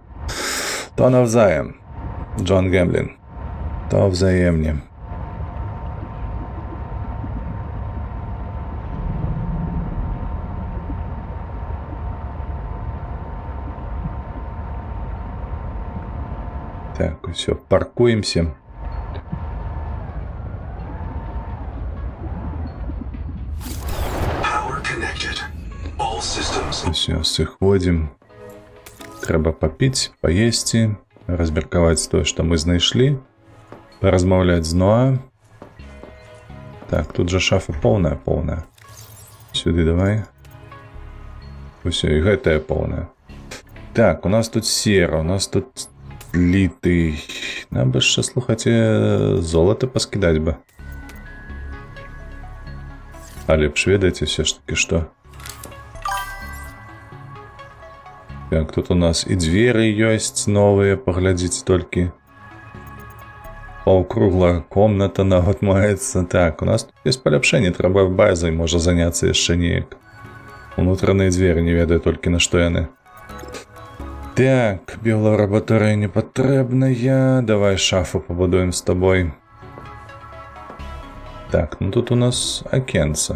To nawzajem, John Gemlin, to wzajemnie. Так, все, паркуемся. Все, сыходим. Трэба попить, поесть, размерковать то, что мы знайшлі, поразмаўляць з Ноа. Так, тут же шафа полная. Сюды давай. Все, и гэтая полная. Так, у нас тут сера, у нас тут літый. Нам бы ще, слухайте, золото поскидать бы. А лепш ведаеце все ж таки, что? Так, тут у нас и двери есть новые, поглядите только. Полукруглая комната нават маецца. Так, у нас тут есть поляпшэнне, трэба базай можа заняться яшчэ неяк. Унутраныя двери, не ведаю толькі на што яны. Так, біолабораторія не потрібна. Давай шафу побудуємо з тобою. Так, ну тут у нас окенце.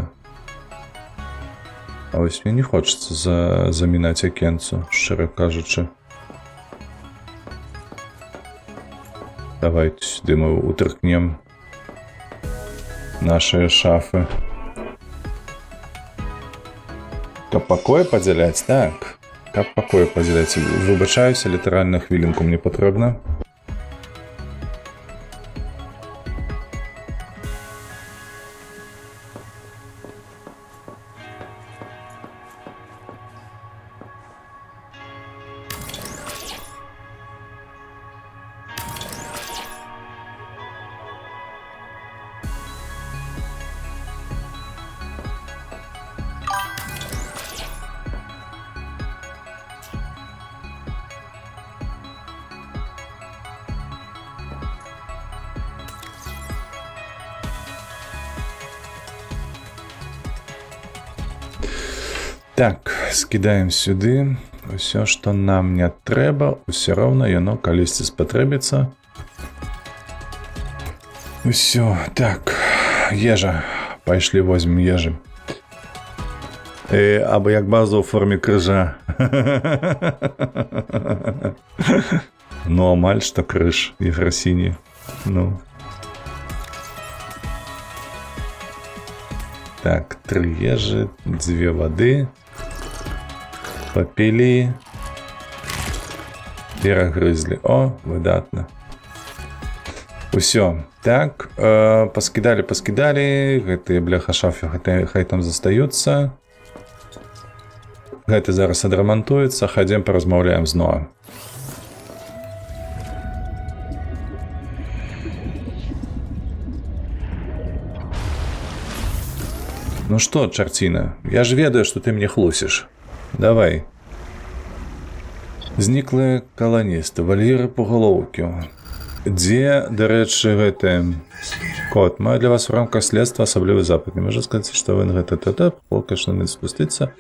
А ось мені не хочеться замінати окенце, щиро кажучи. Давайте сюди ми утеркнемо наші шафи. Каб покой поділяти? Так. Каб покой поділяти. Вибачаюся, літерально хвилинку мені потрібно. Так, скидаем сюди. Все, що нам не треба, все равно яно колись спотребиться. Все, так, ежа. Пошли возьмем ежи. Або як базу у формі крижа. Ну, амаль, що криж, Єфросині. Ну. Так, 3 ежи, 2 воды. Попили. Перегрызли. О, выдатно. Усё. Так, поскидали. Гэты бляха шафы хай там застаюцца. Гэты зараз адрамантуецца. Хадзем паразмаўляем зноў. Ну что, чартина, я ж ведаю, что ты мне хлусишь. Давай. Зніклыя каланісты, вальеры пугалоўкі. Дзе, дарэчы, гэты кот? Маю для вас в рамках следства асаблівы запыт. Не можа сказаць, што вы на гэта полкашна не спусціцца.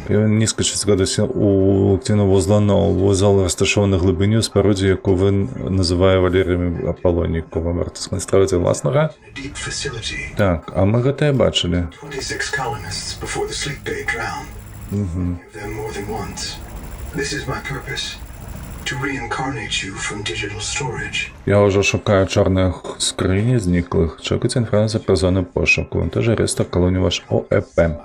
Не скачыць згадуся у кціну вузланоў. Вузол рассташованы глыбыню спарудзе, яку вы называе валерамі Аполлоніку. Вам варта сканстраваць власнага. Так, а мы гэта і бачылі. Я ўжо шукаю чорныя скрыні зніклых. Чакайце інфармацыя пра зону пошуку. Вантажы рэстор калонію ваш ОЭП.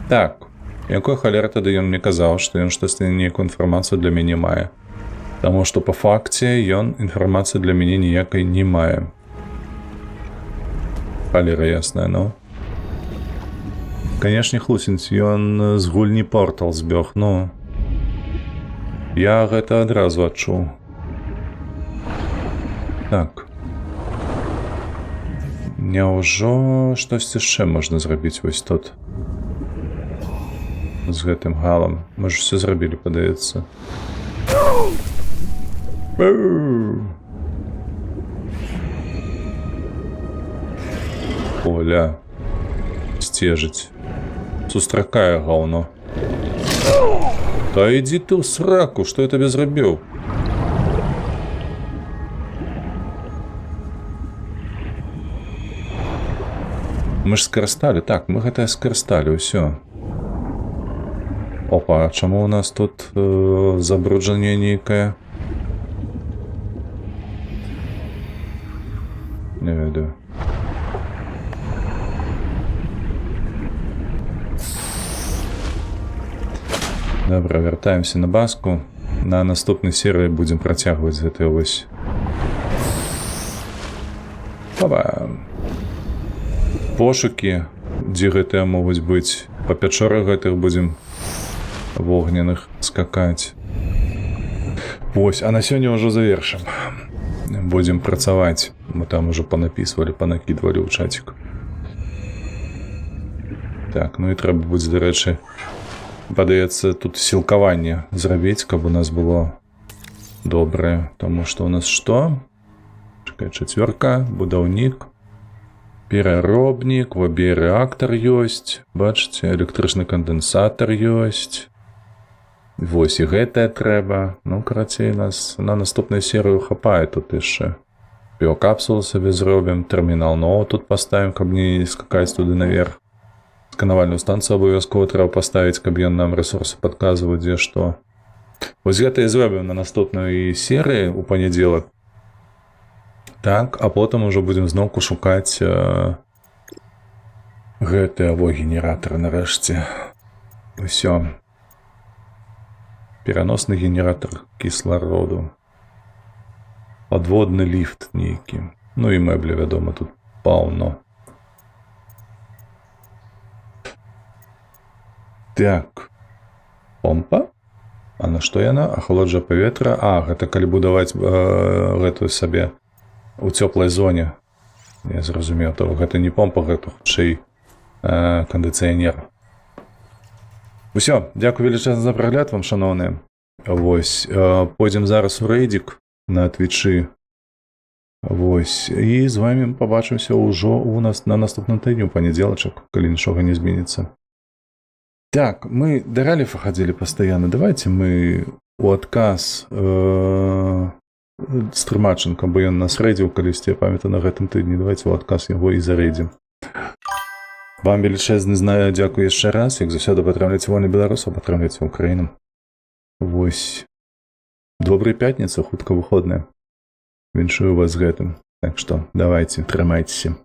Так, якой халеры тады ён мне казаў, што ён штосьці нейкую інфармацыю для мяне мае. Таму што па факце ён інфармацыі для мяне ніякай не мае. Халера ясная, ну. Канешне, хлусінць, ён з гульні Портал збег, ну. Я гэта адразу адчуў. Так. Няўжо штосьці яшчэ можна зрабіць вось тут? З гэтым галам. Мы ж все зрабілі, падаецца. Оля. Сцежыць. Сустракае гаўно. Та ідзі ты ў сраку, што я табе зрабіў? Мы ж скарысталі, так, мы гэта скарысталі, ўсё. Опа, а чаму у нас тут забруджанне нейкае? Не ведаю. Добра, вяртаемся на базку. На наступнай серыі будзем працягваць гэтыя вось. Опа. Пошукі, дзе гэтыя могуць быць. Па пячорах гэтых будзем вогненных скакаць. Вось, а на сёння ўжо завершым. Будзем працаваць. Мы там ужо панапісвалі, панакідвалі ў чатик. Так, ну і трэба будзе, дарэчы, падаецца, тут сілкаванне зрабіць, каб у нас было добрае. Таму што у нас што? Чакай, 4, будаўнік, пераробнік, вабіярэактар ёсць, бачыце, электрычны кандэнсатар ёсць. Вось і гэтае трэба. Ну, карацей, нас на наступную серыю хапае тут яшчэ. Біокапсулу сабе зробім, тэрмінал ноу тут паставім, каб не скакаць туды наверх. Сканавальную станцыю абавязкова трэба паставіць, каб ён нам рэсурсы падказваў, дзе што. Вось гэта і зробім на наступной серыі ў панядзелак. Так, а потым ужо будзем зноўку шукаць гэтыя генератары нарэшце. Усё. Пераносны генератор кіслароду. Падводны ліфт нейкі. Ну і мэблі, вядома, тут паўно. Так. Помпа? А на што яна? Ахалоджвае паветра. А, гэта калі будаваць гэтую сабе у цёплай зоне. Я зразумеў, то гэта не помпа, гэта хутчэй кандыцыянер. Усё, дзякую велічэзна за прагляд вам, шаноўныя. Вось, пойдзем зараз у рэйдзік на твічы. Вось, і з вамі пабачымся ўжо у нас на наступным тыдню, панядзелачак, калі нічога не зменіцца. Так, мы да Ральфа хадзілі пастаянна. Давайте мы у адказ Стрымаченко, бо ён нас рэйдзіў калісьці, я памятаю, на гэтым тыдні. Давайте у адказ яго і зарэйдзім. Вам велічэзны дзякую яшчэ раз. Як заўсёды, падтрымлівайце вольны беларусаў, падтрымлівайце Украіну. Вось. Добрай пятніцы, хутка выходная. Віншую вас з гэтым. Так што, давайте, трымайцеся.